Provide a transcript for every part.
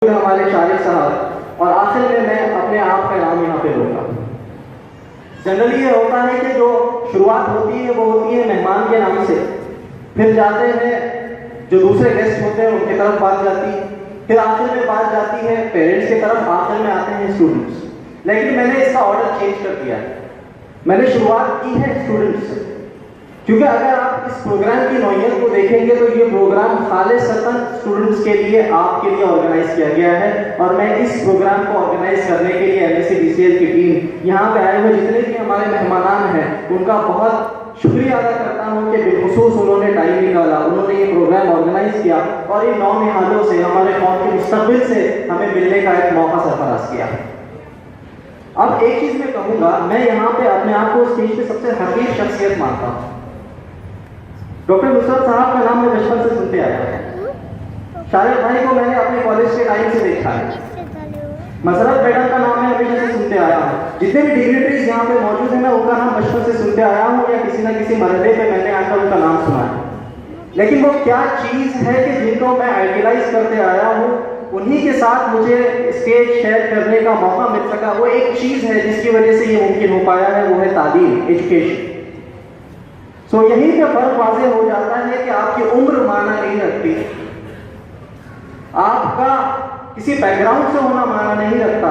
हमारे शारिक साहब, और आखिर में मैं अपने आप का नाम यहाँ पे लूँगा। जनरली ये होता है कि जो शुरुआत होती है वो होती है मेहमान के नाम से, फिर जाते हैं जो दूसरे गेस्ट होते हैं उनकी तरफ बात जाती है, फिर आखिर में बात जाती है पेरेंट्स की तरफ, आखिर में आते हैं स्टूडेंट्स। लेकिन मैंने इसका ऑर्डर चेंज कर दिया है। मैंने शुरुआत की है स्टूडेंट्स से, क्योंकि अगर आप इस प्रोग्राम की नौयत को देखेंगे तो ये प्रोग्राम खालिसतन स्टूडेंट्स के लिए, आपके लिए ऑर्गेनाइज किया गया है। और मैं इस प्रोग्राम को ऑर्गेनाइज करने के लिए एमएससी बीसीएल की टीम, यहाँ पे आए हुए जितने भी हमारे मेहमान हैं, उनका बहुत शुक्रिया अदा करता हूँ कि बिलखुसूस उन्होंने टाइम निकाला, उन्होंने ये प्रोग्राम ऑर्गेनाइज किया और इन नौनिहालों से, हमारे कौम के मुस्तकबिल से हमें मिलने का एक मौका सरफराज किया। अब एक चीज मैं कहूँगा, मैं यहाँ पे अपने आप को स्टेज पे सबसे हकीर शख्सियत मानता हूँ। डॉक्टर नुसरत साहब का नाम मैं बचपन से सुनते आया हूँ। शारिक भाई को मैंने अपने कॉलेज के टाइम से देखा है। मसरत मैडम का नाम मैं हमेशा से सुनते आया हूँ। जितने भी डिग्निटरीज यहाँ पे मौजूद हैं, मैं उनका नाम बचपन से सुनते आया हूँ या किसी ना किसी मरहले पे मैंने आकर उनका नाम सुना है। लेकिन वो क्या चीज है कि जिनको मैं आइडियलाइज करते आया हूँ, उन्हीं के साथ मुझे स्टेज शेयर करने का मौका मिल सका, वो एक चीज है जिसकी वजह से ये मुमकिन हो पाया है, वो है तालीम, एजुकेशन। सो यहीं पे फर्क वाज़ेह हो जाता है कि आपकी उम्र माना नहीं रखती, आपका किसी बैकग्राउंड से होना माना नहीं रखता,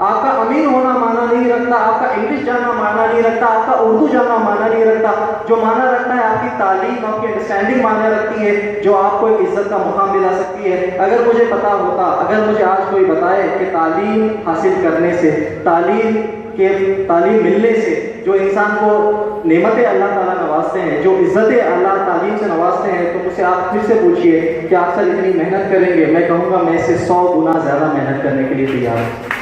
आपका अमीर होना माना नहीं रखता, आपका इंग्लिश जानना माना नहीं रखता, आपका उर्दू जानना माना नहीं रखता। जो माना रखता है आपकी तालीम, आपकी अंडरस्टैंडिंग माना रखती है, जो आपको एक इज्जत का मुकाम दिला सकती है। अगर मुझे पता होता, अगर मुझे आज कोई बताए कि तालीम हासिल करने से, तालीम मिलने से जो इंसान को नेमतें अल्लाह ताला नवाजते हैं, जो इज्जतें अल्लाह तालीम से नवाजते हैं, तो मुझसे आप फिर से पूछिए कि आप सर इतनी मेहनत करेंगे? मैं कहूँगा मैं इससे 100 गुना ज़्यादा मेहनत करने के लिए तैयार हूँ।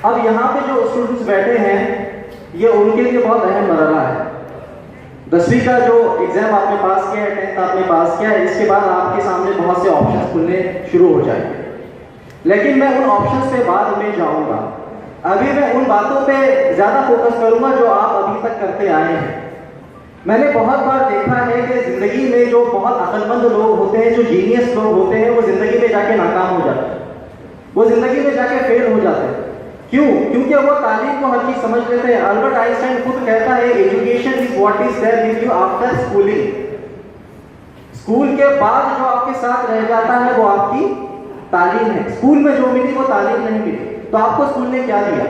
अब यहाँ पे जो स्टूडेंट्स बैठे हैं, ये उनके लिए बहुत अहम मरहला है। 10वीं का जो एग्जाम आपने पास किया है, 10th आपने पास किया है, इसके बाद आपके सामने बहुत से ऑप्शंस खुलने शुरू हो जाएंगे। लेकिन मैं उन ऑप्शंस पे बाद में जाऊंगा। अभी मैं उन बातों पे ज्यादा फोकस करूंगा जो आप अभी तक करते आए हैं। मैंने बहुत बार देखा है कि जिंदगी में जो बहुत अक्लमंद लोग होते हैं, जो जीनियस लोग होते हैं, वो जिंदगी में जाके नाकाम हो जाते हैं, वो जिंदगी में जाके फेल हो जाते हैं। क्यों? क्योंकि वो तालीम को हर चीज समझ लेते हैं। अल्बर्ट आइंस्टाइन खुद कहता है, education is what is there with you after schooling. School के बाद जो आपके साथ रह जाता है वो आपकी तालीम है। स्कूल में जो मिली वो तालीम नहीं मिली। तो आपको स्कूल ने क्या दिया?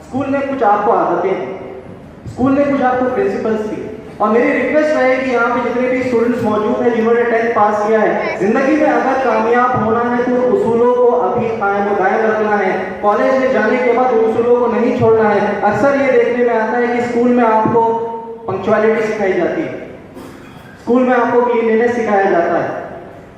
स्कूल ने कुछ आपको आदतें दी, स्कूल ने कुछ आपको प्रिंसिपल्स दी। और मेरी रिक्वेस्ट रहेगी यहाँ पे जितने भी स्टूडेंट्स मौजूद हैं जिन्होंने 10th पास किया है, जिंदगी में अगर कामयाब होना है तो उसूलों को अभी कायम रखना है। कॉलेज में जाने के बाद उसूलों को नहीं छोड़ना है। अक्सर ये देखने में आता है कि स्कूल में आपको पंक्चुअलिटी सिखाई जाती है, स्कूल में आपको क्लीनलीनेस सिखाया जाता है,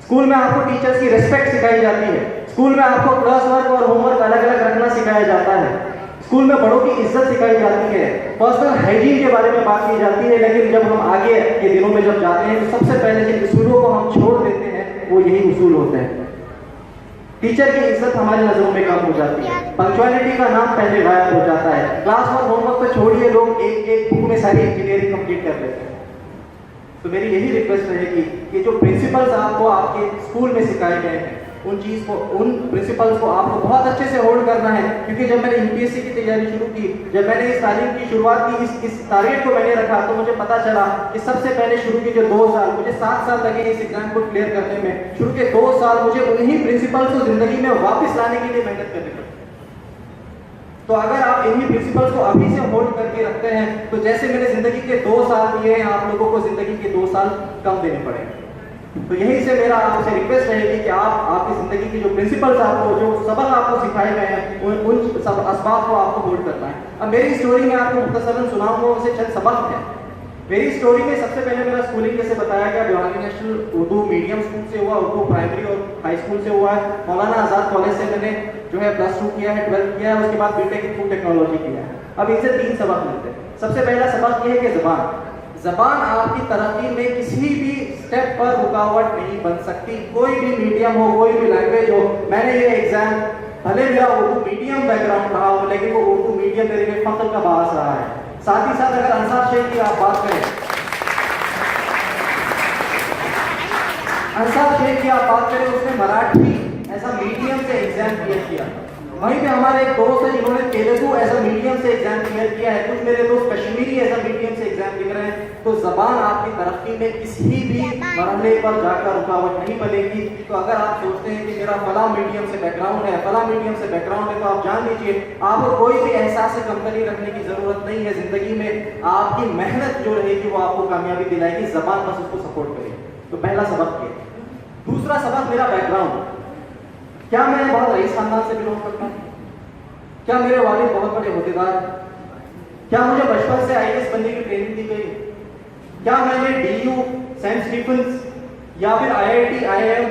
स्कूल में आपको टीचर्स की रिस्पेक्ट सिखाई जाती है, स्कूल में आपको क्लास वर्क और होमवर्क अलग अलग रखना सिखाया जाता है, स्कूल में बड़ों की इज्जत सिखाई जाती है, पर्सनल हाइजीन के बारे में बात की जाती है। लेकिन जब हम आगे के दिनों में जब जाते हैं तो सबसे पहले जिन उसूलों को हम छोड़ देते हैं वो यही उसूल होते हैं। टीचर की इज्जत हमारी नजरों में कम हो जाती है, पंक्चुअलिटी का नाम पहले गायब हो जाता है, क्लास वर्क होमवर्क तो छोड़िए, लोग एक बुक में सारी इंजीनियरिंग कंप्लीट कर लेते हैं। तो मेरी यही रिक्वेस्ट रहेगी कि जो प्रिंसिपल्स आपको आपके स्कूल में सिखाए गए हैं, उन प्रिंसिपल्स को आपको बहुत अच्छे से होल्ड करना है। क्योंकि जब मैंने यूपीएससी की तैयारी शुरू की, जब मैंने इस तालीम की शुरुआत की, इस टारगेट को मैंने रखा, तो मुझे पता चला कि सबसे पहले शुरू के जो 2 साल, मुझे 7 साल लगे इस एग्जाम को क्लियर करने में। शुरू के 2 साल मुझे उन्हीं प्रिंसिपल्स को जिंदगी में वापस लाने के लिए मेहनत करनी पड़ी। तो अगर आप इन्हीं प्रिंसिपल्स को अभी से होल्ड करके रखते हैं, तो जैसे मैंने जिंदगी के 2 साल दिए हैं, आप लोगों को जिंदगी के 2 साल कम देने पड़ेंगे। तो यही से मेरा आपसे रिक्वेस्ट रहेगी कि आप आपकी जिंदगी की जो प्रिंसिपल्स आपको, जो सबक आपको सिखाए गए हैं, उन सब असबाब को आपको होल्ड करना है। अब मेरी स्टोरी में आपको मुख्तसरन सुनाऊंगा, उनसे चंद सबक हैं। मेरी स्टोरी में सबसे पहले मेरा स्कूलिंग जैसे बताया गया, Bihari national Urdu medium school से हुआ, उर्दू प्राइमरी और हाई स्कूल से हुआ है। मौलाना आज़ाद कॉलेज से मैंने जो है +2 किया है, 12th किया है, उसके बाद बीटेक इन फूड टेक्नोलॉजी किया है। अब इनसे 3 सबक मिलते हैं। सबसे पहला सबक ये है कि ज़बान आपकी तरक्की में किसी भी स्टेप पर रुकावट नहीं बन सकती। कोई भी मीडियम हो, कोई भी लैंग्वेज हो। मैंने ये एग्जाम, भले मेरा उर्दू मीडियम बैकग्राउंड रहा हो, लेकिन वो उर्दू मीडियम मेरे लिए फख्र का बास रहा है। साथ ही साथ अगर अंसार शेख की आप बात करें, अंसार शेख की आप बात करें, उसने मराठी ऐसा मीडियम से एग्जाम क्लियर किया। वहीं पे हमारे एक दोस्त है जिन्होंने तेलुगु ऐसा मीडियम से एग्जाम क्लियर किया है, कुछ मेरे दोस्त कश्मीरी ऐसा मीडियम से एग्जाम लिख रहे हैं। तो जबान आपकी तरक्की में किसी भी मरहले पर जाकर रुकावट नहीं बनेगी। तो अगर आप सोचते हैं कि मेरा फला मीडियम से बैकग्राउंड है, फला मीडियम से बैकग्राउंड है, तो आप जान लीजिए आपको कोई भी एहसास से कमतरी रखने की जरूरत नहीं है। जिंदगी में आपकी मेहनत जो रहेगी वो आपको कामयाबी दिलाएगी, जबान बस उसको सपोर्ट करेगी। तो पहला सबक ये। दूसरा सबक मेरा बैकग्राउंड। क्या मैं बहुत रईस खानदान से बिलोंग करता हूँ? क्या मेरे वालिद बहुत बड़े होतेदार हैं? क्या मुझे बचपन से आईएएस बनने की ट्रेनिंग दी गई? क्या मैंने डीयू, सेंट स्टीफेंस या फिर आईआईटी, आईआईएम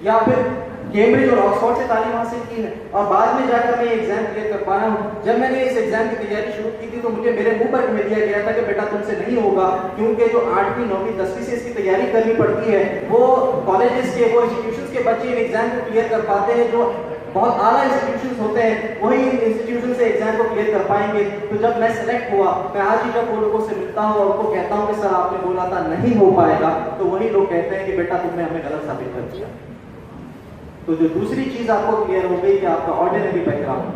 या फिर कैम्ब्रिज और ऑक्सफोर्ड से तालीम हासिल की है और बाद में जाकर मैं एग्जाम क्लियर कर पाया हूँ? जब मैंने इस एग्जाम की तैयारी शुरू की थी तो मुझे मेरे मुंह पर कह दिया गया था कि बेटा तुमसे नहीं होगा, क्योंकि जो 8वीं 9वीं 10वीं से इसकी तैयारी करनी पड़ती है वो कॉलेजेस के, वो इंस्टीट्यूशंस के बच्चे इन एग्जाम को क्लियर कर पाते हैं जो बहुत आला इंस्टीट्यूशंस होते हैं, वही इंस्टीट्यूशन से एग्जाम को क्लियर कर पाएंगे। तो जब मैं सेलेक्ट हुआ, मैं आज ही जब वो लोगों से मिलता हूँ और उनको कहता हूँ कि सर आपने बोला था नहीं हो पाएगा, तो वही लोग कहते हैं कि बेटा तुमने हमें गलत साबित कर दिया। तो जो दूसरी चीज आपको क्लियर हो गई कि आपका ऑर्डिनरी बैकग्राउंड,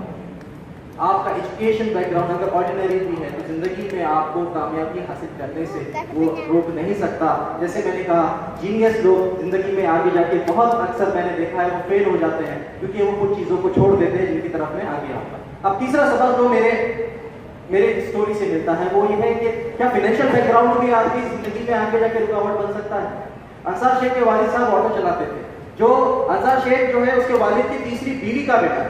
आपका एजुकेशन बैकग्राउंड अगर ऑर्डिनरी भी है तो जिंदगी में आपको कामयाबी हासिल करने से वो रोक नहीं सकता। जैसे मैंने कहा, जीनियस लोग जिंदगी में आगे जाके बहुत अक्सर मैंने देखा है वो फेल हो जाते हैं क्योंकि वो कुछ चीजों को छोड़ देते हैं जिनकी तरफ मैं आगे आऊंगा। अब तीसरा सबक जो मेरे स्टोरी से मिलता है वो ये है कि क्या फाइनेंशियल बैकग्राउंड भी आपकी जिंदगी में आगे जाके रुकावट बन सकता है? अंसार शेख के वालिद साहब ऑटो चलाते थे। जो अंसार शेख जो है उसके वालिद की तीसरी बीवी का बेटा।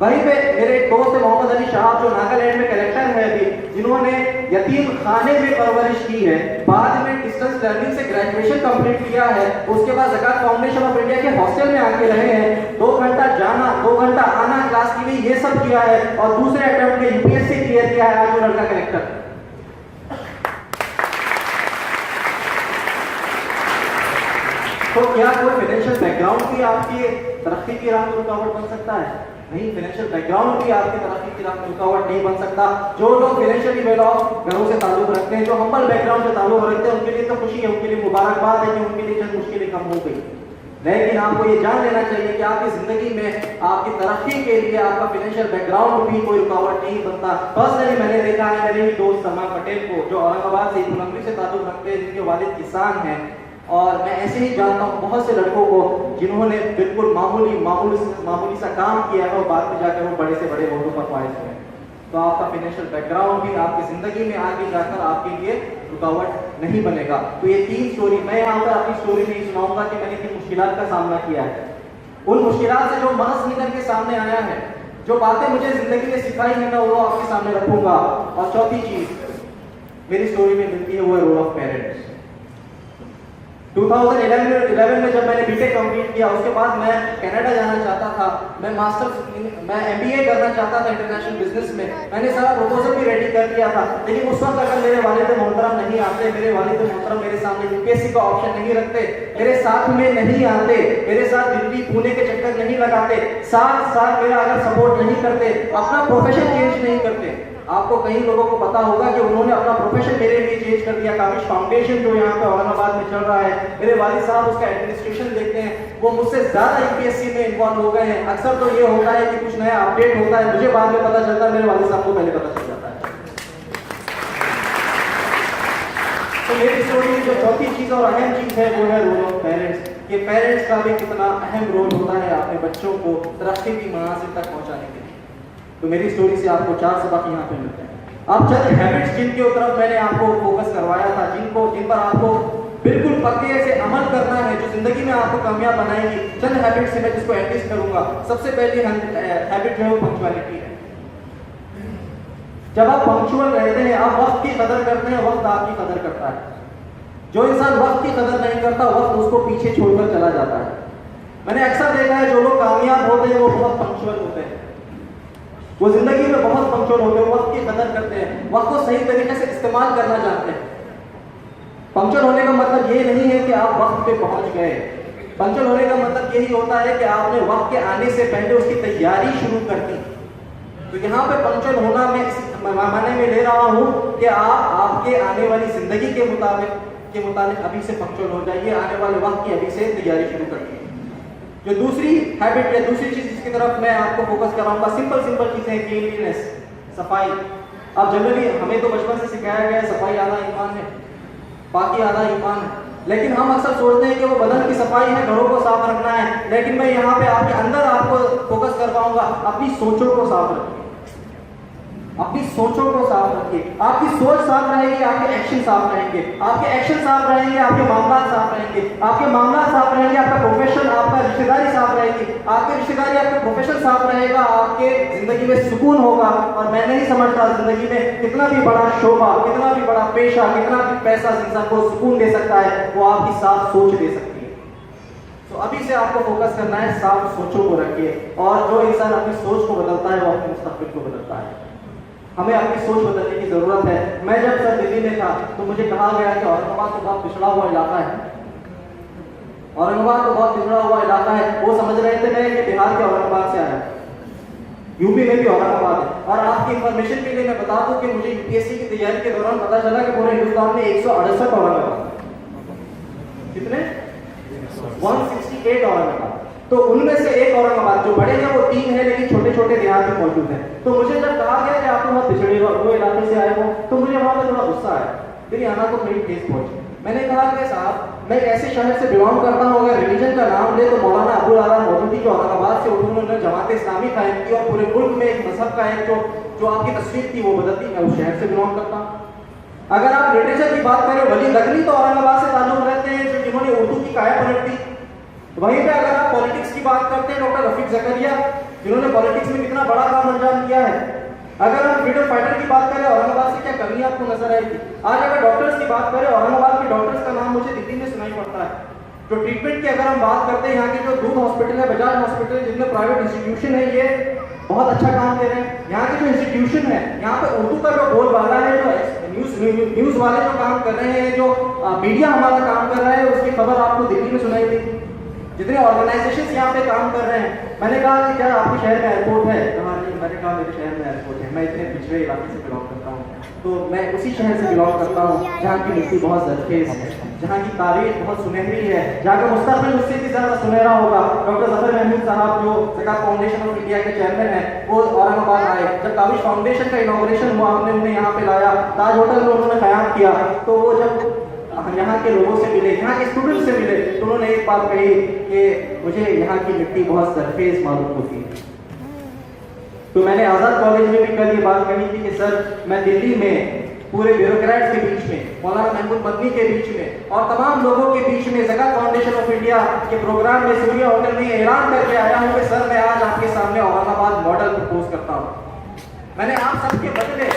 वहीं पे मेरे एक दोस्त है मोहम्मद अली शाह जो नागालैंड में कलेक्टर है अभी, जिन्होंने यतीम खाने में परवरिश की है, बाद में डिस्टेंस लर्निंग से ग्रेजुएशन कंप्लीट किया है, उसके बाद ज़कात फाउंडेशन ऑफ इंडिया के हॉस्टल में आके रहे हैं, 2 घंटा जाना 2 घंटा आना क्लास के लिए, ये सब किया है और दूसरे अटेम्प्ट में यूपीएससी क्लियर किया है। आज वो लड़का कलेक्टर। तो क्या कोई फाइनेंशियल बैकग्राउंड भी आपकी तरक्की की राह में रुकावट बन सकता है? नहीं, फाइनेंशियल बैकग्राउंड भी आपकी तरक्की की राह में रुकावट नहीं बन सकता। जो लोग फाइनेंशियली वेल ऑफ घरों से ताल्लुक रखते हैं, जो हम्बल बैकग्राउंड से ताल्लुक रखते हैं, उनके लिए तो खुशी है, उनके लिए मुबारकबाद है कि उनके लिए चंद मुश्किलें कम हो गई। लेकिन आपको ये जान लेना चाहिए कि आपकी जिंदगी में आपकी तरक्की के लिए आपका फाइनेंशियल बैकग्राउंड भी कोई रुकावट नहीं बनता। पर्सनली मैंने देखा है, मेरे ही दोस्त सलमान पटेल को जो औरंगाबाद से मुलम्बी से ताल्लुक रखते हैं, जिनके वालिद किसान हैं, और मैं ऐसे ही जानता हूँ बहुत से लड़कों को जिन्होंने बिल्कुल मामूली सा काम किया है और बाद में जाकर वो बड़े से बड़े ओहदों पर फाइज हुए। तो आपका फाइनेंशियल बैकग्राउंड भी आपकी जिंदगी में आगे जाकर आपके लिए रुकावट नहीं बनेगा। तो ये 3 स्टोरी मैं यहाँ पर अपनी स्टोरी नहीं सुनाऊंगा कि मैंने किन मुश्किलात का सामना किया है, उन मुश्किलात से जो महज निकल के सामने आया है, जो बातें मुझे जिंदगी में सिखाई है, मैं वो आपके सामने रखूंगा। और चौथी चीज मेरी स्टोरी में मिलती है वो है रोल ऑफ पेरेंट्स। 2011 में जब मैंने बीटेक कंप्लीट किया, उसके बाद मैं कनाडा जाना चाहता था, मैं एमबीए करना चाहता था इंटरनेशनल बिजनेस में। मैंने सारा प्रपोजल भी रेडी कर लिया था, लेकिन उस वक्त अगर मेरे वालिद मोहतरम नहीं आते, मेरे वालिद मोहतरम मेरे सामने यूपीएससी का ऑप्शन नहीं रखते, मेरे साथ में नहीं आते, मेरे साथ दिल्ली पुणे के चक्कर नहीं लगाते, साथ मेरा अगर सपोर्ट नहीं करते, अपना प्रोफेशन चेंज नहीं करते। आपको कई लोगों को पता होगा कि उन्होंने अपना प्रोफेशन मेरे लिए चेंज कर दिया। काबिश फाउंडेशन जो यहाँ पे औरंगाबाद में चल रहा है, मेरे वालिद साहब उसका एडमिनिस्ट्रेशन देखते हैं, वो मुझसे ज्यादा यूपीएससी में इन्वॉल्व हो गए हैं। अक्सर तो ये होता है कि कुछ नया अपडेट होता है, मुझे बाद में पता चलता है, मेरे वालिद साहब को पहले पता चल जाता है। तो मेरी स्टोरी में जो चौथी चीज और अहम चीज है वो है रोल ऑफ पेरेंट्स। कि पेरेंट्स का भी कितना अहम रोल होता है अपने बच्चों को तरक्की की मंजिल तक पहुंचाने के लिए। तो मेरी स्टोरी से आपको 4 सबक यहाँ पे मिलते हैं। अब चंद हैबिट्स जिनके तरफ मैंने आपको फोकस करवाया था, जिन पर आपको बिल्कुल पक्के से अमल करना है, जो जिंदगी में आपको कामयाब बनाएगी, चंद हैबिट्स से मैं जिसको एडलिस्ट करूंगा। सबसे पहली हैबिट जो है वो पंक्चुअलिटी है। जब आप पंक्चुअल रहते हैं, आप वक्त की कदर करते हैं, वक्त आपकी कदर करता है। जो इंसान वक्त की कदर नहीं करता, वक्त उसको पीछे छोड़कर चला जाता है। मैंने अक्सर देखा है जो लोग कामयाब होते हैं वो बहुत पंक्चुअल होते हैं, वो जिंदगी में बहुत पंक्चुअल होते हैं, वक्त की कदर करते हैं, वक्त को सही तरीके से इस्तेमाल करना जानते हैं। पंक्चुअल होने का मतलब ये नहीं है कि आप वक्त पे पहुंच गए। पंक्चुअल होने का मतलब यही होता है कि आपने वक्त के आने से पहले उसकी तैयारी शुरू कर दी। तो यहाँ पे पंक्चुअल होना मैं इस मायने में ले रहा हूँ कि आप आपके आने वाली जिंदगी के मुताबिक के मुताबिक अभी से पंक्चुअल हो जाइए, आने वाले वक्त की अभी से तैयारी शुरू करिए। जो दूसरी हैबिट या दूसरी चीज जिसकी तरफ मैं आपको फोकस कराऊंगा, सिंपल सिंपल चीजें, क्लीनलीनेस, सफाई। अब जनरली हमें तो बचपन से सिखाया गया है सफाई आधा ईमान है, बाकी आधा ईमान है, लेकिन हम अक्सर सोचते हैं कि वो बदन की सफाई है, घरों को साफ रखना है, लेकिन मैं यहाँ पे आपके अंदर आपको फोकस करवाऊंगा, अपनी सोचों को साफ रखिए, अपनी सोचों को साफ रखिए। आपकी सोच साफ रहेगी, आपके एक्शन साफ रहेंगे, आपके एक्शन साफ रहेंगे, आपके मामला साफ रहेंगे, आपके मामला साफ रहेंगे, आपका प्रोफेशन, आपका रिश्तेदारी साफ रहेगी, आपकी रिश्तेदारी, आपका प्रोफेशन साफ रहेगा, आपके जिंदगी में सुकून होगा। और मैं नहीं समझता जिंदगी में कितना भी बड़ा शोभा, कितना भी बड़ा पेशा, कितना भी पैसा इंसान को सुकून दे सकता है, वो आपकी साफ सोच दे सकती है। तो अभी से आपको फोकस करना है, साफ सोचों को रखिए। और जो इंसान अपनी सोच को बदलता है वो अपने मुस्तकबिल को बदलता है। हमें अपनी सोच बदलने की जरूरत है। मैं जब सर दिल्ली में था तो मुझे कहा गया कि औरंगाबाद तो बहुत पिछड़ा हुआ इलाका है, औरंगाबाद तो बहुत पिछड़ा हुआ इलाका है। वो समझ रहे थे मैं कि बिहार के औरंगाबाद से आया, यूपी में भी औरंगाबाद है। और आपकी इंफॉर्मेशन के लिए मैं बता दूं कि मुझे यूपीएससी की तैयारी के दौरान पता चला कि पूरे हिंदुस्तान में 168 औरंगाबाद, कितने 168 औरंगाबाद। तो उनमें से एक औरंगाबाद, जो बड़े हैं वो 3 है, लेकिन छोटे छोटे देहात में मौजूद है। तो मुझे जब कहा गया कि आप तो बहुत पिछड़े हुए इलाके से आए हो, तो मुझे वहां पर थोड़ा गुस्सा आया, फिर यहाँ तो थोड़ी ठेस पहुंची। मैंने कहा कि साहब मैं ऐसे शहर से बिलोंग करता हूँ, अगर रिलीजन का नाम ले तो मौलाना अब्दुल आलम मौजूदी जो औरंगाबाद से उन्होंने जमात इस्लामी कायम की और पूरे मुल्क में एक मजहब का एक जो आपकी तस्वीर थी वो बदलती। मैं उस शहर से बिलोंग करता हूँ। अगर आप लिटरेचर की बात करें, वली नकवी तो औरंगाबाद से ताल्लुक रखते हैं, जिन्होंने उर्दू की काया पलट दी। वहीं पे अगर आप पॉलिटिक्स की बात करते हैं, डॉक्टर रफीक जकरिया, जिन्होंने पॉलिटिक्स में कितना बड़ा काम अंजाम किया है। अगर हम फ्रीडम फाइटर की बात करें, औरंगाबाद से क्या कमी आपको नजर आएगी? आज अगर डॉक्टर्स की बात करें, औरंगाबाद के डॉक्टर्स का नाम मुझे दिल्ली में सुनाई पड़ता है। जो ट्रीटमेंट की अगर हम बात करते हैं, यहाँ के जो दूध हॉस्पिटल है, बजाज हॉस्पिटल, जितने प्राइवेट इंस्टीट्यूशन है, ये बहुत अच्छा काम दे रहे हैं। यहाँ के जो इंस्टीट्यूशन है, यहाँ पे उर्दू का जो बोलबाला है, जो न्यूज वाले जो काम कर रहे हैं, जो मीडिया हमारा काम कर रहा है, उसकी खबर आपको दिल्ली में सुनाई देगी। जितने ऑर्गेनाइजेशंस यहाँ पे काम कर रहे हैं, मैंने कहा कि क्या आपके शहर में एयरपोर्ट है? कहा नहीं। मैंने कहा मेरे शहर में एयरपोर्ट है, मैं इतने पिछड़े इलाके से बिलोंग करता हूँ, तो मैं उसी शहर से बिलोंग करता हूँ जहाँ की मिट्टी बहुत जरखेज है, जहाँ की तारीख बहुत सुनहरी है, जहाँ का मुस्तकबिल उससे भी ज्यादा सुनहरा होगा। डॉक्टर जफर महमूद साहब जो ज़कात फाउंडेशन ऑफ इंडिया के चेयरमैन है, वो औरंगाबाद आए। जब काबिश फाउंडेशन का इनॉग्रेशन हुआ, हमने उन्हें यहाँ पे लाया, ताज होटल में उन्होंने क़याम किया। तो वो जब यहाँ के लोगों से मिले, यहाँ के स्टूडेंट से मिले, तो उन्होंने एक बात कही कि मुझे यहाँ की मिट्टी बहुत सरफेस मालूम होती है। तो मैंने आज़ाद कॉलेज में भी कल ये बात कही थी कि सर मैं दिल्ली में पूरे ब्यूरोक्रेट्स के बीच में, मौलाना महमूद मदनी के बीच में और तमाम लोगों के बीच में ज़कात फाउंडेशन ऑफ इंडिया के प्रोग्राम में सूर्य होटल में ऐलान करके आया हूँ कि सर मैं आज आपके सामने औरंगाबाद मॉडल प्रपोज करता हूँ। मैंने आप सबके बदले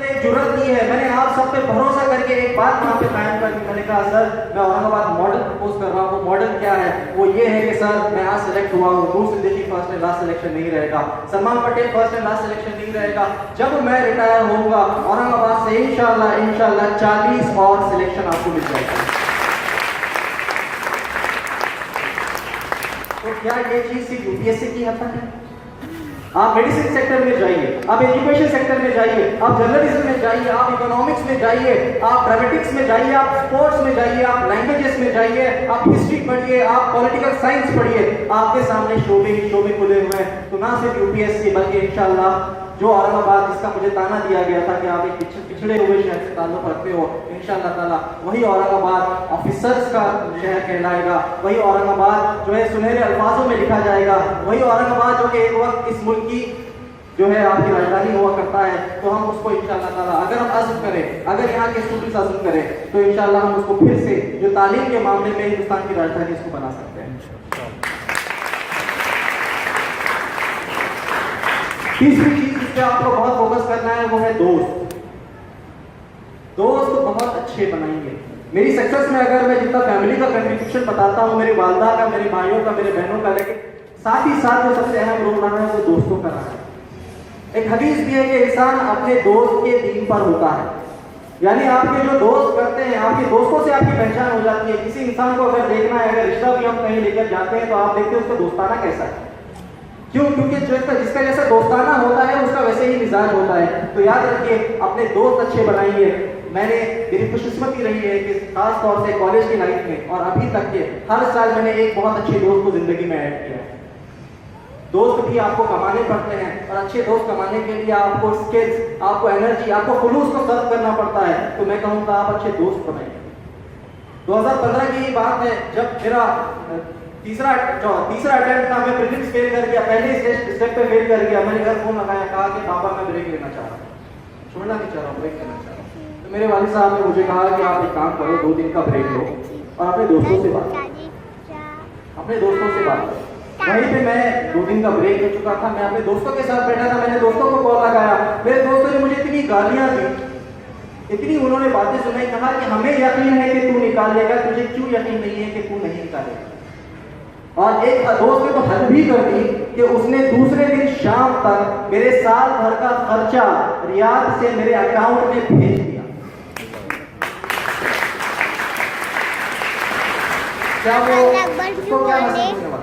एक जुर्रत दी है। मैंने आप सब पे भरोसा करके एक बात वहाँ पे कायम कर दी। मैंने कहा सर मैं औरंगाबाद मॉडल प्रपोज कर रहा हूँ। वो मॉडल क्या है? वो ये है कि सर मैं आज सिलेक्ट हुआ हूँ, Noor Siddiqui first and last selection नहीं रहेगा, Salman Patel first and last selection नहीं रहेगा। जब मैं रिटायर होऊंगा औरंगाबाद से इंशाल्लाह 40 और सिलेक्शन आपको मिल जाएगा। तो क्या ये चीज सिर्फ यूपीएससी की हद तक है? आप मेडिसिन सेक्टर में जाइए, आप एजुकेशन सेक्टर में जाइए, आप जर्नलिज्म में जाइए, आप इकोनॉमिक्स में जाइए, आप ड्रामेटिक्स में जाइए, आप स्पोर्ट्स में जाइए, आप लैंग्वेजेस में जाइए, आप हिस्ट्री पढ़िए, आप पॉलिटिकल साइंस पढ़िए। आपके सामने शोबे खुले हुए हैं। तो ना सिर्फ यूपीएससी बल्कि इंशाल्लाह जो औरंगाबाद जिसका मुझे ताना दिया गया था कि आप एक पिछड़े हुए शहर से ताल्लुक रखते हो, इंशाअल्लाह ताला वही औरंगाबाद ऑफिसर्स का शहर कहलाएगा, वही औरंगाबाद जो है सुनहरे अल्फाजों में लिखा जाएगा, वही औरंगाबाद जो कि एक वक्त इस मुल्क की जो है आपकी राजधानी हुआ करता है। तो हम उसको इंशाअल्लाह ताला अगर हम अज़्म करें, अगर यहाँ के स्टूडेंट्स अज़्म करें, तो इंशाअल्लाह हम उसको फिर से जो तालीम के मामले में हिंदुस्तान की राजधानी इसको बना सकते हैं। तीसरी चीज जिस पे आपको बहुत फोकस करना है वो है दोस्त। दोस्त बहुत अच्छे बनाएंगे। मेरी सक्सेस में अगर मैं जितना फैमिली का कंट्रीब्यूशन बताता हूँ, मेरी वालदा का, मेरे भाइयों का, मेरे बहनों का, लेकिन साथ ही साथ जो सबसे अहम रोल रहा है वो दोस्तों का रहा है। एक हदीस भी है कि इंसान अपने दोस्त के दीन पर होता है, यानी आपके जो दोस्त करते हैं, आपके दोस्तों से आपकी पहचान हो जाती है। किसी इंसान को अगर देखना है, अगर रिश्ता भी हम कहीं लेकर जाते हैं तो आप देखते हैं उसका दोस्ताना कैसा है। क्यों? क्योंकि जिसका जैसा दोस्ताना होता है उसका वैसे ही मिजाज होता है। तो याद रखिए, अपने दोस्त अच्छे बनाइए। मैंने मेरी खुशकिस्मती रही है कि खास तौर से कॉलेज की लाइफ में और अभी तक के हर साल मैंने एक बहुत अच्छे दोस्त को जिंदगी में ऐड किया है। दोस्त भी आपको कमाने पड़ते हैं और अच्छे दोस्त कमाने के लिए आपको स्किल्स, आपको एनर्जी, आपको खुलूस को सर्व करना पड़ता है। तो मैं कहूँगा आप अच्छे दोस्त बनाइए। 2015 की ही बात है, जब मेरा तीसरा अटेम्प्ट था, मैं प्रीलिम्स फेल कर गया, पहले स्टेप पे फेल कर गया। मैंने घर फोन लगाया, कहा कि पापा मैं ब्रेक लेना चाह रहा हूँ, छोड़ना नहीं चाह रहा हूँ, ब्रेक लेना चाह रहा हूँ। तो मेरे वालिद साहब ने मुझे कहा कि आप एक काम करो, 2 दिन का ब्रेक लो और अपने दोस्तों से बात करो, अपने दोस्तों से बात करो। वहीं पे मैं 2 दिन का ब्रेक ले चुका था, मैं अपने दोस्तों के साथ बैठा था। मैंने दोस्तों को कॉल लगाया, मेरे दोस्तों ने मुझे इतनी गालियां दी, इतनी उन्होंने बातें सुनाई, कहा कि हमें यकीन है कि तू निकाल लेगा, तुझे क्यों यकीन नहीं है कि तू नहीं निकालेगा। और एक दोस्त ने तो हद भी कर दी कि उसने दूसरे दिन शाम तक मेरे साल भर का खर्चा रियाद से मेरे अकाउंट में भेज दिया। क्या वो उसको क्या महसूस हुआ?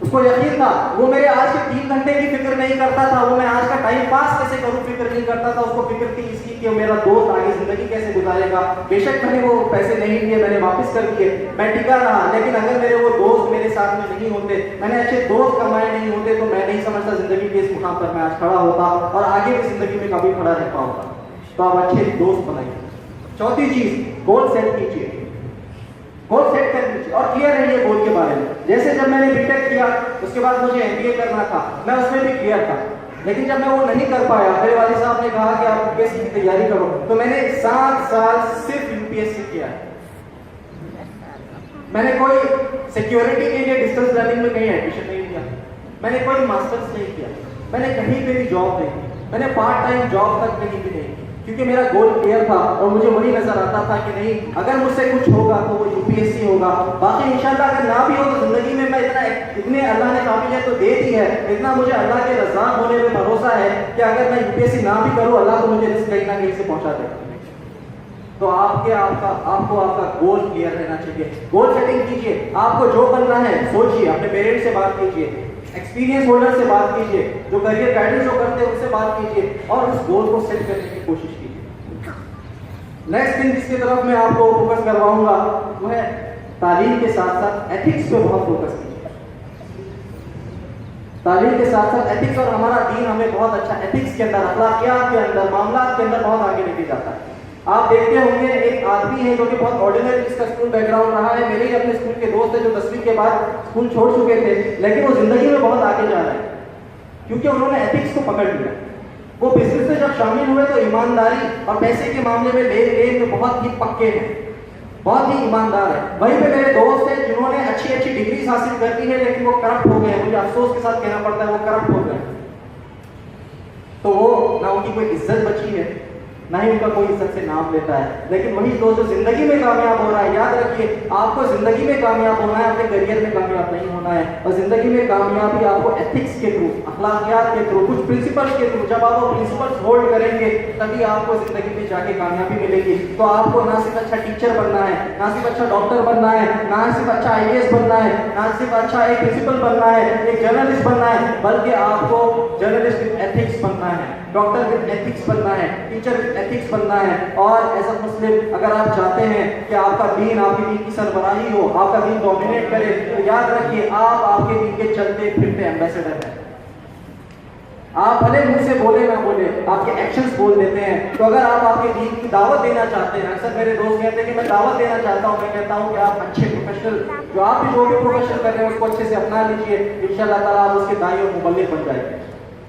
उसको यकीन था, वो मेरे आज के 3 घंटे की फिक्र नहीं करता था, वो मैं आज का टाइम पास कैसे करूं फिक्र नहीं करता था। उसको फिक्र थी इसकी कि मेरा दोस्त आगे जिंदगी कैसे गुजारेगा। बेशक मैंने वो पैसे नहीं लिए, मैंने वापस कर दिए, मैं टिका रहा, लेकिन अगर मेरे वो दोस्त मेरे साथ में नहीं होते, मैंने अच्छे दोस्त कमाए नहीं होते, तो मैं नहीं समझता जिंदगी के इस मुकाम पर मैं आज खड़ा होता और आगे भी जिंदगी में कभी खड़ा रह पाऊंगा। तो आप अच्छे दोस्त बनाइए। चौथी चीज, गोल सेट कीजिए, गोल सेट कर लीजिए और क्लियर रहिए गोल के बारे में। जैसे जब मैंने बीटेक किया, उसके बाद मुझे एमबीए करना था, मैं उसमें भी क्लियर था, लेकिन जब मैं वो नहीं कर पाया, मेरे वालिद साहब ने कहा कि आप यूपीएससी की तैयारी करो, तो मैंने 7 साल सिर्फ यूपीएससी किया। मैंने कोई सिक्योरिटी के लिए डिस्टेंस लर्निंग में कहीं एडमिशन नहीं लिया, मैंने कोई मास्टर्स नहीं किया, मैंने कहीं पे भी जॉब नहीं की, मैंने पार्ट टाइम जॉब तक कहीं भी नहीं की, क्योंकि मेरा गोल क्लियर था और मुझे वही नजर आता था कि नहीं, अगर मुझसे कुछ होगा तो वो यूपीएससी होगा। बाकी इंशाल्लाह अगर ना भी हो तो जिंदगी में मैं इतने अल्लाह ने काबिलियत तो दे दी है, इतना मुझे अल्लाह के रज़ाक होने में भरोसा है कि अगर मैं यूपीएससी ना भी करूं, अल्लाह तो मुझे रिस्क कहीं ना कहीं से पहुंचा देगा। तो आपको आपका गोल क्लियर रहना चाहिए। गोल सेटिंग कीजिए, आपको जो बनना है सोचिए, अपने पेरेंट्स से बात कीजिए, एक्सपीरियंस होल्डर से बात कीजिए, जो करियर गाइडेंस जो करते हैं उससे बात कीजिए और उस गोल को सेट करने की कोशिश कीजिए। नेक्स्ट थिंग जिसकी तरफ मैं आपको फोकस करवाऊंगा वो है तालीम के साथ साथ एथिक्स पे बहुत फोकस कीजिए। तालीम के साथ साथ एथिक्स, और हमारा दीन हमें बहुत अच्छा एथिक्स के अंदर, अखलाकियात के अंदर, मामलात के अंदर बहुत आगे लेके जाता है। आप देखते होंगे एक आदमी है जो कि बहुत ऑर्डिनरी इसका स्कूल बैकग्राउंड रहा है, मेरे ही अपने स्कूल के दोस्त है जो 10वीं के बाद स्कूल छोड़ चुके थे, लेकिन वो जिंदगी में बहुत आगे जा रहे हैं क्योंकि उन्होंने एथिक्स को पकड़ लिया। वो बिजनेस में जब शामिल हुए तो ईमानदारी और पैसे के मामले में लेन देन में बहुत ही पक्के हैं, बहुत ही ईमानदार है। वहीं पे मेरे दोस्त हैं जिन्होंने अच्छी अच्छी डिग्री हासिल कर दी है, लेकिन वो करप्ट हो गए, मुझे अफसोस के साथ कहना पड़ता है वो करप्ट हो गए। तो वो ना उनकी कोई इज्जत बची है, ना ही उनका कोई इज्जत से नाम लेता है। लेकिन वही दोस्त जो जिंदगी में कामयाब हो रहा है, याद रखिए आपको जिंदगी में कामयाब होना है, अपने करियर में कामयाब नहीं होना है। और जिंदगी में कामयाबी आपको एथिक्स के थ्रू, अखलाकियात के थ्रू, कुछ प्रिंसिपल्स के थ्रू, जब आप वो प्रिंसिपल्स होल्ड करेंगे तभी आपको जिंदगी में जाके कामयाबी मिलेगी। तो आपको ना सिर्फ अच्छा टीचर बनना है, ना सिर्फ अच्छा डॉक्टर बनना है, ना सिर्फ अच्छा आईएएस बनना है, ना सिर्फ अच्छा एक प्रिंसिपल बनना है, एक जर्नलिस्ट बनना है, बल्कि आपको जर्नलिस्ट विद एथिक्स बनना है, डॉक्टर विद एथिक्स बनना है, टीचर विद एथिक्स बनना है। और एज अ मुस्लिम अगर आप चाहते हैं कि आपका दीन, आपके दीन की सरबराही हो, आपका दीन डोमिनेट करे, तो याद रखिए आप आपके दीन के चलते फिरते एम्बेसडर हैं। आप भले मुंह से बोले ना बोले, आपके एक्शंस बोल देते हैं। तो अगर आप आपके दीन की दावत देना चाहते हैं, अक्सर मेरे दोस्त कहते हैं कि मैं दावत देना चाहता हूं, मैं कहता हूं कि आप अच्छे प्रोफेशनल, जो आप भी जो भी प्रोफेशनल कर रहे हैं उसको अच्छे से अपना लीजिए, इंशाअल्लाह ताला आप उसके दाई और मुबल्लिग बन जाएंगे।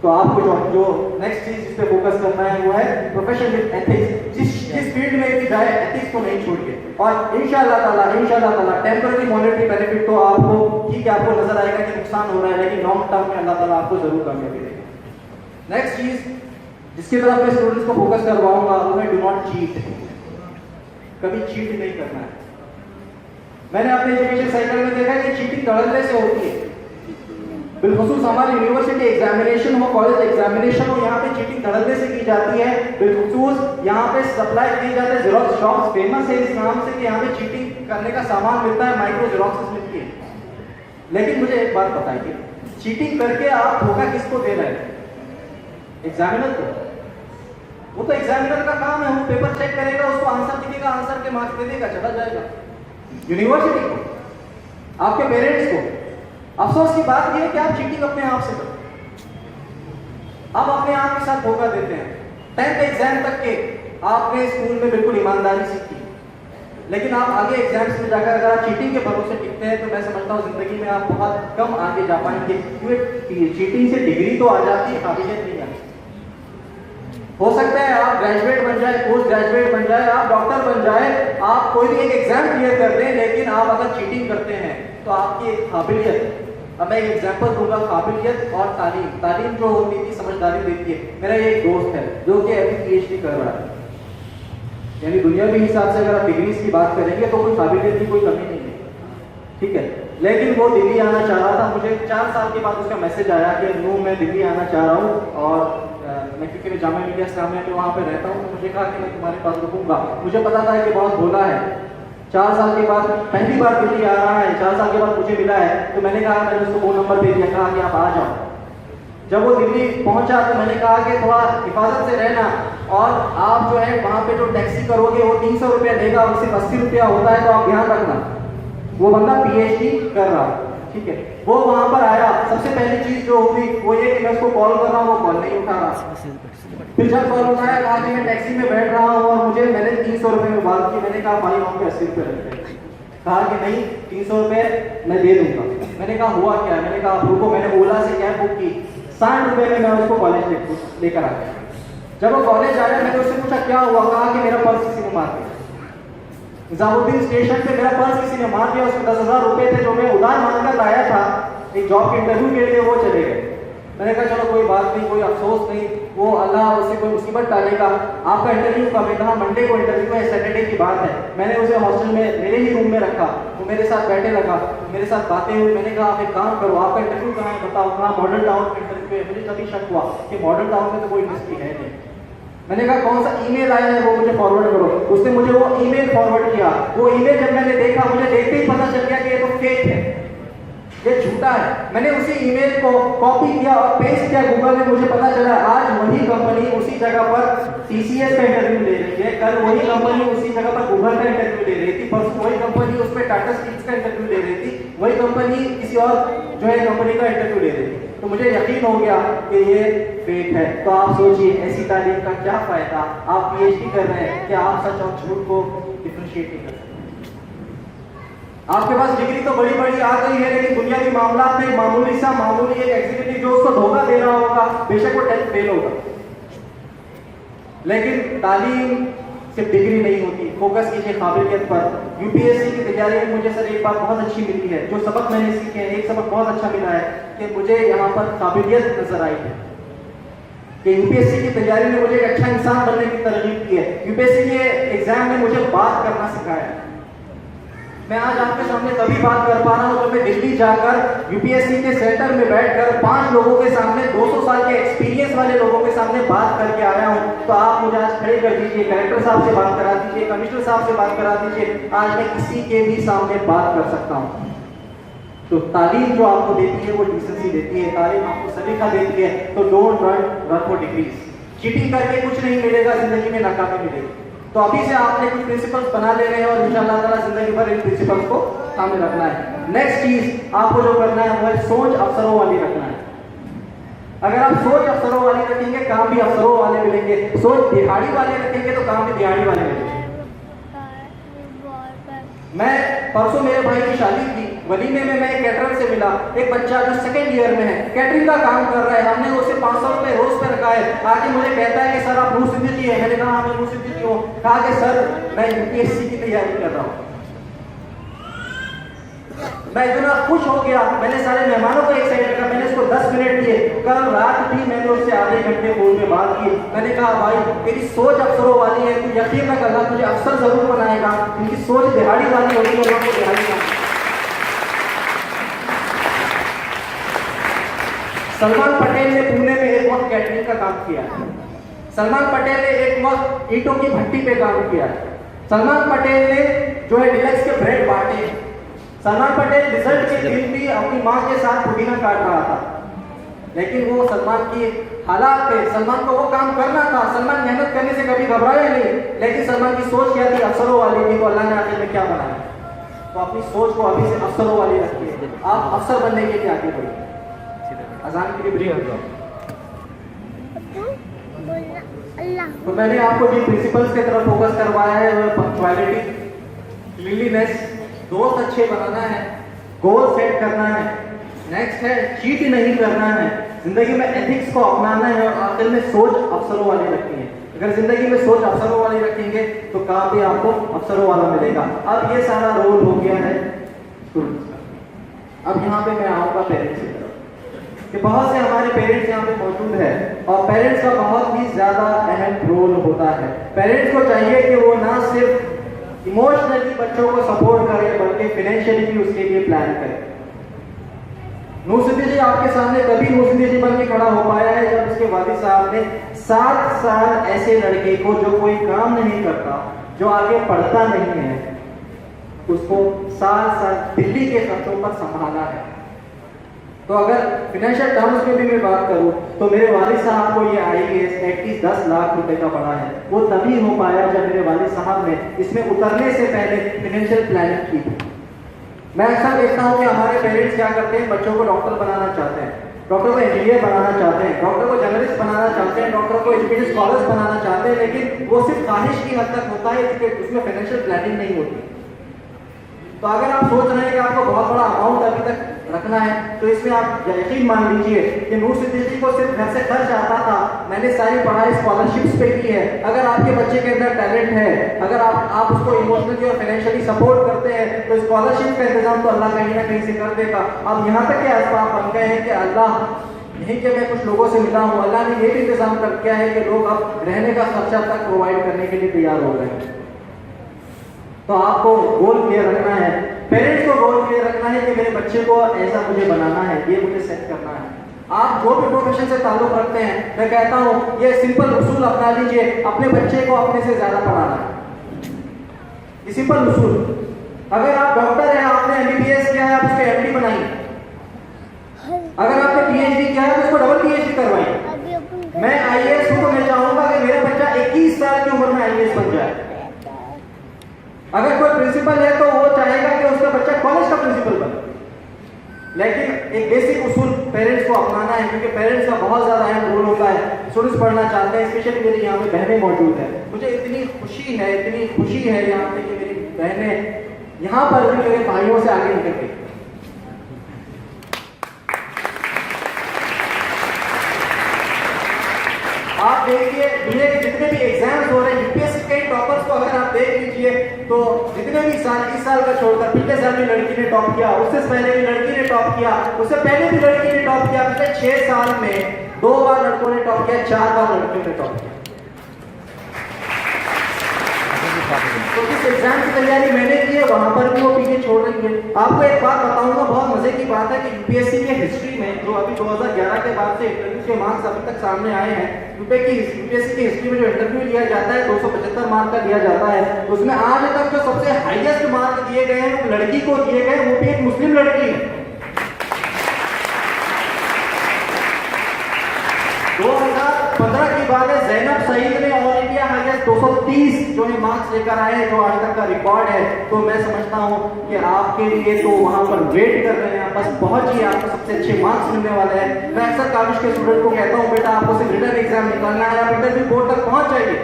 तो आपको जो नेक्स्ट चीज जिस पे फोकस करना है वो है प्रोफेशन विद एथिक्स। जिस फील्ड में भी जाए एथिक्स को नहीं छोड़िए, और इंशाअल्लाह ताला टेम्पररी मॉनेटरी बेनिफिट तो आपको ठीक है, आपको नजर आएगा कि नुकसान हो रहा है, लेकिन लॉन्ग टर्म में अल्लाह ताला आपको जरूर कामयाबी देगा। नेक्स्ट चीज जिसकी तरफ मैं स्टूडेंट्स को फोकस करवाऊंगा वो है डू नॉट चीट। कभी चीट नहीं करना है। मैंने अपने एजुकेशन साइकिल में देखा कि चीटिंग धड़ल्ले से होती है, बिलखुसूस हमारी यूनिवर्सिटी एग्जामिनेशन हो, कॉलेज एग्जामिनेशन हो, यहाँ पे चीटिंग धड़ल्ले से की जाती है। बिलखुसूस यहाँ पे सप्लाई किए जाते हैं जेरोक्स शॉप्स, फेमस है इस नाम से कि यहाँ पे चीटिंग करने का सामान मिलता है, माइक्रो जेरोक्सेस मिलती है। लेकिन मुझे एक बात बताइए, चीटिंग करके आप धोखा किसको दे रहे हैं? एग्जामिनर को। वो तो एग्जामिनर का काम है, वो पेपर चेक करेगा, उसको आंसर दिखेगा, आंसर के मार्क्स दे देगा, चला जाएगा। यूनिवर्सिटी को, आपके पेरेंट्स को अफसोस की बात यह है कि आप चीटिंग अपने आप से करते हैं, आप अपने आप के साथ धोखा देते हैं। 10th एग्जाम तक के आपने स्कूल में बिल्कुल ईमानदारी सीखी, लेकिन आप आगे एग्जाम्स में जाकर अगर आप चीटिंग के भरोसे टिकते हैं तो मैं समझता हूँ जिंदगी में आप बहुत कम आगे जा पाएंगे, क्योंकि चीटिंग से डिग्री तो आ जाती है, काबिलियत नहीं आती। हो सकता है आप ग्रेजुएट बन जाए, पोस्ट ग्रेजुएट बन जाए, आप डॉक्टर बन जाए, आप कोई भी एक एग्जाम क्लियर कर दें, लेकिन आप अगर चीटिंग करते हैं तो आपकी एक काबिलियत, अब मैं एक एग्जांपल दूंगा, काबिलियत और तालीम। तालीम जो होती थी समझदारी देती है। मेरा एक दोस्त है जो कि अभी पीएचडी कर रहा है, यानी दुनियावी हिसाब से अगर आप डिग्रीज की बात करेंगे तो कोई काबिलियत की कोई कमी नहीं है, ठीक है, लेकिन वो दिल्ली आना चाह रहा था। मुझे 4 साल के बाद उसका मैसेज आया कि नो मैं दिल्ली आना चाह रहा हूँ, और मैं क्योंकि मैं जामिया मिलिया इस्लामिया में वहाँ पे रहता हूँ, तो मुझे कहा कि मैं तुम्हारे पास रुकूंगा। मुझे पता था कि बहुत भोला है, 4 साल के बाद पहली बार दिल्ली आ रहा है, 4 साल के बाद मुझे मिला है, तो मैंने कहा, मैंने उसको फोन नंबर दे दिया, कहा कि आप आ जाओ। जब वो दिल्ली पहुंचा तो मैंने कहा कि थोड़ा हिफाजत से रहना, और आप जो है वहाँ पे जो टैक्सी करोगे वो 300 रुपया लेगा, और सिर्फ 80 रुपया होता है, तो आप ध्यान रखना। वो बंदा पीएचडी कर रहा है, ठीक है। वो वहाँ पर आया, सबसे पहली चीज जो हुई वो ये कि मैं उसको कॉल कर रहा हूँ, वो कॉल नहीं उठा रहा। फिर जब कॉल उठाया, कहा कि मैं टैक्सी में बैठ रहा हूँ और मैंने 300 रुपये में बात की। मैंने कहा भाई वहाँ पे 80 रुपये रखते हैं। कहा कि नहीं 300 रुपये मैं दे दूंगा। मैंने कहा हुआ क्या? मैंने कहा आप रुको, मैंने ओला से कैब बुक की, 60 रुपये में मैं उसको कॉलेज लेकर आ गया। जब वो कॉलेज आया मैंने उससे पूछा क्या हुआ? कहा कि मेरा पर्स किसी ने मार दिया, निजामुद्दीन स्टेशन पे मेरा पर्स किसी ने मार दिया। उसमें 10,000 रुपये थे जो मैं उधार मांगकर लाया था एक जॉब के इंटरव्यू के लिए, वो चले गए। मैंने कहा चलो कोई बात नहीं, कोई अफसोस नहीं, वो अल्लाह उससे कोई मुसीबत डालेगा। आपका इंटरव्यू कब है? कहा मंडे को इंटरव्यू है, सैटरडे की बात है। मैंने उसे हॉस्टल में मेरे ही रूम में रखा, वो मेरे साथ बैठे लगा, मेरे साथ बातें हुई। मैंने कहा आप एक काम करो, आपका इंटरव्यू कहाँ है बताओ? कहा मॉडल टाउन में इंटरव्यू है। मुझे तभी शक हुआ कि मॉडल टाउन में तो कोई इंडस्ट्री है नहीं। मैंने कहा कौन सा ईमेल आया है वो मुझे फॉरवर्ड करो। उसने मुझे वो ईमेल फॉरवर्ड किया। वो ईमेल जब मैंने देखा, मुझे देखते ही पता चल गया कि ये तो फेक है, ये झूठा है। मैंने उसी ईमेल को कॉपी किया और पेस्ट किया गूगल में। मुझे पता चला आज वही कंपनी उसी जगह पर टीसीएस का इंटरव्यू ले रही है, कल वही कंपनी उसी जगह पर गूगल का इंटरव्यू ले रही थी, परसों वही कंपनी उस पर टाटा स्टील का इंटरव्यू ले रही थी, वही कंपनी किसी और जो है कंपनी का इंटरव्यू ले रही थी। तो मुझे यकीन हो गया कि ये फेक है। तो आप सोचिए ऐसी तालीम का क्या फायदा? आप पीएचडी कर रहे हैं, क्या आप सच और झूठ को डिफरेंशिएट नहीं कर सकते? आपके पास डिग्री तो बड़ी बड़ी आ गई है, लेकिन दुनियावी मामला में मामूली एक एग्जीक्यूटिव जो उसको धोखा दे रहा होगा, बेशक वो 10th फेल होगा, लेकिन तालीम सिर्फ डिग्री नहीं होती। फोकस कीजिए काबिलियत पर। यूपीएससी की तैयारी में मुझे सर एक बात बहुत अच्छी मिली है, जो सबक मैंने सीखे हैं, एक सबक बहुत अच्छा मिला है कि मुझे यहाँ पर काबिलियत नजर आई है कि यूपीएससी की तैयारी में मुझे एक अच्छा इंसान बनने की तरगीब की है। यूपीएससी के एग्जाम में मुझे बात करना सिखाया है। मैं आज आपके सामने तभी बात कर पा रहा हूँ जब मैं दिल्ली जाकर यूपीएससी के सेंटर में बैठकर 5 लोगों के सामने, 200 साल के एक्सपीरियंस वाले लोगों के सामने बात करके आया हूँ। तो आप मुझे आज खड़े कर दीजिए, कलेक्टर साहब से बात करा दीजिए, कमिश्नर साहब से बात करा दीजिए, आज मैं किसी के भी सामने बात कर सकता हूँ। तो तालीम जो आपको देती है वो डिसेंसी देती है, तालीम आपको सलीका देती है। तो don't run for degrees. Cheating करके कुछ नहीं मिलेगा, जिंदगी में नाकामी मिलेगी। तो अभी से आपने कुछ प्रिंसिपल्स बना लेने हैं और इंशाअल्लाह ताला जिंदगी भर इन प्रिंसिपल्स को सामने रखना है। नेक्स्ट चीज आपको जो करना है वो है सोच अफसरों वाली रखना है। अगर आप सोच अफसरों वाली रखेंगे, काम भी अफसरों वाले मिलेंगे। सोच दिहाड़ी वाले रखेंगे तो काम भी दिहाड़ी वाले मिलेंगे। मैं परसों मेरे भाई की शादी थी, वलीमे में मैं एक कैटरर से मिला, एक बच्चा जो 2nd ईयर में है, कैटरिंग का काम कर रहा है। हमने उसे 500 रुपये रोज पे रखा है। आगे मुझे कहता है कि सर आप नूर सिद्दीकी है। मैंने कहा मैं नूर सिद्दीकी हूँ। कहा कि सर मैं यूपीएससी की तैयारी कर रहा हूँ। मैं इतना खुश हो गया, मैंने सारे मेहमानों को एक साइड रखा, मैंने उसको 10 मिनट दिए। कल रात भी मैंने उससे आधे घंटे फोन में बात की। मैंने कहा भाई तेरी सोच अफसरों वाली है, तू यकीन रख अल्लाह तुझे अफसर जरूर बनाएगा। इनकी सोच दिहाड़ी वाली होती है, लोगों को दिहाड़ी का। सलमान पटेल ने पुणे में एक वक्त कैटरिंग का काम किया। सलमान पटेल ने एक वक्त ईंटों की भट्टी पे काम किया। सलमान पटेल ने जो है डिलक्स के ब्रेड बांटे। सलमान पटेल रिजल्ट के दिन भी अपनी माँ के साथ पुदीना काट रहा था, लेकिन वो सलमान की हालात थे, सलमान को वो काम करना था, सलमान मेहनत करने से कभी घबराया नहीं, लेकिन सलमान की सोच क्या थी, अफसरों वाली थी। तो अल्लाह ने आखिर में क्या बनाया, तो अपनी सोच को अभी से अफसरों वाली रखिए, आप अफसर बनने के लिए आगे बढ़िए। अजान के लिए ब्रेक। तो मैंने आपको जो प्रिंसिपल्स की तरफ फोकस करवाया है वो पंक्चुअलिटी, क्लीनलीनेस, दोस्त अच्छे बनाना है, गोल सेट करना है, नेक्स्ट है चीट नहीं करना है, जिंदगी में एथिक्स को अपनाना है, और आखिर में सोच अफसरों वाली रखनी है। अगर जिंदगी में सोच अफसरों वाली रखेंगे तो काम भी आपको अफसरों वाला मिलेगा। अब ये सारा रोल हो गया है स्टूडेंट्स का। अब यहाँ पे मैं आऊँगा पेरेंट्स की तरफ, कि बहुत से हमारे पेरेंट्स यहाँ पे मौजूद है, और पेरेंट्स का बहुत ही ज्यादा अहम रोल होता है। पेरेंट्स को चाहिए कि वो ना सिर्फ इमोशनली बच्चों को सपोर्ट करे, बल्कि फाइनेंशियली भी उसके लिए प्लान करे। नूर सिद्दीकी आपके सामने तभी नूर सिद्दीकी बन के खड़ा हो पाया है जब उसके वालिद साहब ने 7 साल ऐसे लड़के को, जो कोई काम नहीं करता, जो आगे पढ़ता नहीं है, उसको 7 साल दिल्ली के खर्चों पर संभाला है। तो अगर फाइनेंशियल टर्म्स में भी मैं बात करूं तो मेरे वालिद साहब को ये IAS एटलीस्ट 10 लाख रुपए का पड़ा है। वो तभी हो पाया जब मेरे वालिद साहब ने इसमें उतरने से पहले फाइनेंशियल प्लानिंग की थी। मैं अक्सर देखता हूँ कि हमारे पेरेंट्स क्या करते हैं, बच्चों को डॉक्टर बनाना चाहते हैं, डॉक्टर को इंजीनियर बनाना चाहते हैं, डॉक्टर को जर्नलिस्ट बनाना चाहते हैं, डॉक्टर को एजुकेटेड स्कॉलर्स बनाना चाहते हैं, लेकिन वो सिर्फ ख्वाहिश की हद तक होता है, क्योंकि उसमें फाइनेंशियल प्लानिंग नहीं होती। तो अगर आप सोच रहे हैं कि आपको बहुत बड़ा अमाउंट अभी तक रखना है, तो इसमें आप यकीन मान लीजिए कि नूर सिद्दीकी को सिर्फ घर से खर्च आता था, मैंने सारी पढ़ाई स्कॉलरशिप्स पे की है। अगर आपके बच्चे के अंदर टैलेंट है, अगर आप उसको इमोशनली और फाइनेंशियली सपोर्ट करते हैं, तो स्कॉलरशिप का इंतजाम तो अल्लाह कहीं ना कहीं से कर देगा। अब यहाँ तक के असबाब बन गए हैं कि अल्लाह, यही कि मैं कुछ लोगों से मिला हूँ, अल्लाह ने ये भी इंतजाम कर दिया है कि लोग अब रहने का खर्चा तक प्रोवाइड करने के लिए तैयार हो गए हैं। तो आपको गोल क्लियर रखना है, पेरेंट्स को गोल क्लियर रखना है कि मेरे बच्चे को ऐसा मुझे बनाना है, ये मुझे सेट करना है। आप जो भी प्रोफेशन से ताल्लुक रखते हैं, मैं कहता हूँ ये सिंपल उसूल अपना लीजिए, अपने बच्चे को अपने से ज्यादा पढ़ाना है। ये सिंपल उसूल, अगर आप डॉक्टर हैं, आपने MBBS किया है, आप उसको MD बनाइए। अगर आपने PhD किया है तो उसको डबल PhD करवाइए। मैं IAS हूँ तो मैं चाहूंगा कि मेरा बच्चा 21 साल की उम्र में IAS बन जाए। अगर कोई प्रिंसिपल है तो वो चाहेगा कि उसका बच्चा कॉलेज का प्रिंसिपल बने। लेकिन एक बेसिक उसूल पेरेंट्स को अपनाना है, क्योंकि पेरेंट्स का बहुत ज्यादा अहम रोल होता है। स्टूडेंट्स पढ़ना चाहते हैं, स्पेशली मेरी यहाँ पे बहनें मौजूद है, मुझे इतनी खुशी है यहाँ पे कि मेरी बहनें यहाँ पर भी मेरे भाइयों से आगे निकल गई। आप देखिए दुनिया के जितने भी एग्जाम्स हो रहे हैं, UPSC के टॉपर्स को अगर आप देख लीजिए तो जितने भी साल, इस साल का छोड़कर पिछले साल भी लड़की ने टॉप किया, उससे पहले भी लड़की ने टॉप किया, उससे पहले भी लड़की ने टॉप किया। पिछले 6 साल में 2 बार लड़कों ने टॉप किया, 4 बार लड़कियों ने टॉप किया। तो जिस एग्जाम की तैयारी मैंने की है वहां पर भी वो पीछे छोड़ रही है। आपको एक बात बताऊंगा, बहुत मजे की बात है कि UPSC के हिस्ट्री में जो अभी 2011 के बाद से इंटरव्यू के मार्क्स अभी तक सामने आए हैं, UPSC की हिस्ट्री में जो इंटरव्यू लिया जाता है 275 मार्क का लिया जाता है, उसमें आज तक जो सबसे हाईएस्ट मार्क दिए गए हैं वो लड़की को दिए गए, वो भी एक मुस्लिम लड़की है। 2015 की बात है, जैनब सईद ने ऑल इंडिया हाईएस्ट 230 जो है मार्क्स लेकर आए हैं, जो आज तक का रिकॉर्ड है। तो मैं समझता हूँ कि आपके लिए तो वहां पर वेट कर रहे हैं, बस पहुंचिए, आपको सबसे अच्छे मार्क्स मिलने वाले हैं। मैं अक्सर कॉलेज के स्टूडेंट को कहता हूँ, बेटा आपको सिर्फ रिटन एग्जाम निकालना है, आप इंटरव्यू बोर्ड तक पहुंच जाइए।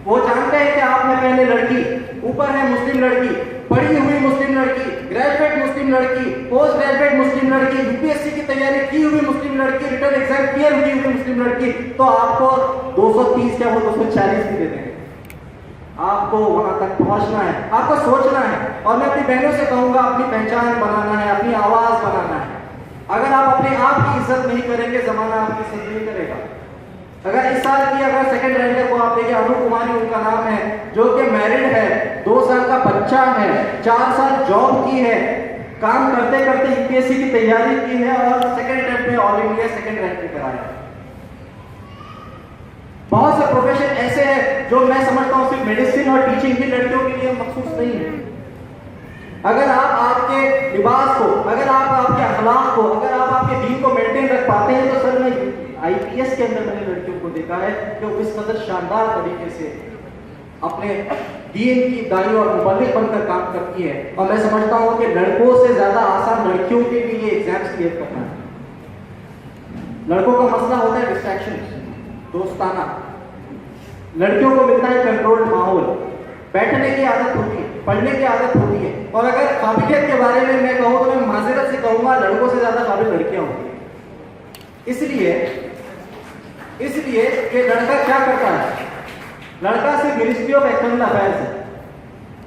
वो जानते हैं कि आप में पहले लड़की, ऊपर है मुस्लिम लड़की, पढ़ी हुई मुस्लिम लड़की, ग्रेजुएट मुस्लिम लड़की, पोस्ट ग्रेजुएट मुस्लिम लड़की, UPSC की तैयारी की हुई मुस्लिम लड़की, रिटन एग्जाम क्लियर हुई मुस्लिम लड़की, तो आपको 230 क्या वो 240 भी दे देंगे। आपको वहां तक पहुंचना है, आपको सोचना है। और मैं अपनी बहनों से कहूंगा, अपनी पहचान बनाना है, अपनी आवाज बनाना है। अगर आप अपने आप की इज्जत नहीं करेंगे, जमाना आपकी इज्जत नहीं करेगा। अगर इस साल की अगर सेकंड रैंकर को आप देखिए, अनु कुमारी उनका नाम है, जो कि मैरिड है, 2 साल का बच्चा है, 4 साल जॉब की है, काम करते करते UPSC की तैयारी की है और सेकंड अटेम्प्ट में ऑल इंडिया सेकंड रैंक पे कराया। बहुत से प्रोफेशन ऐसे हैं जो मैं समझता हूं सिर्फ मेडिसिन और टीचिंग की लड़कियों के लिए मखसूस नहीं है। अगर आप आपके लिबास को, अगर आप आपके अखलाक को, अगर आप आपके दीन को मेंटेन रख पाते हैं, तो सर मैं आईपीएस के अंदर मैंने लड़कियों को देखा है कि वो इस कदर शानदार तरीके से अपने दीन की दाई और मुबल्लिग बनकर काम करती है। और मैं समझता हूँ कि लड़कों से ज्यादा आसान लड़कियों के लिए ये एग्जाम्स क्लियर करना है। लड़कों का मसला होता है डिस्ट्रैक्शन, दोस्ताना। लड़कियों को मिलता है कंट्रोल्ड माहौल, बैठने की आदत होती है, पढ़ने की आदत होती है। और अगर काबिलियत के बारे में मैं कहूँ तो मैं माजरत से कहूँगा लड़कों से ज्यादा काबिल लड़कियां होती हैं। इसलिए कि लड़का क्या करता है, लड़का सिर्फ मिनिस्ट्री ऑफ एक्सटर्नल अफेयर्स है,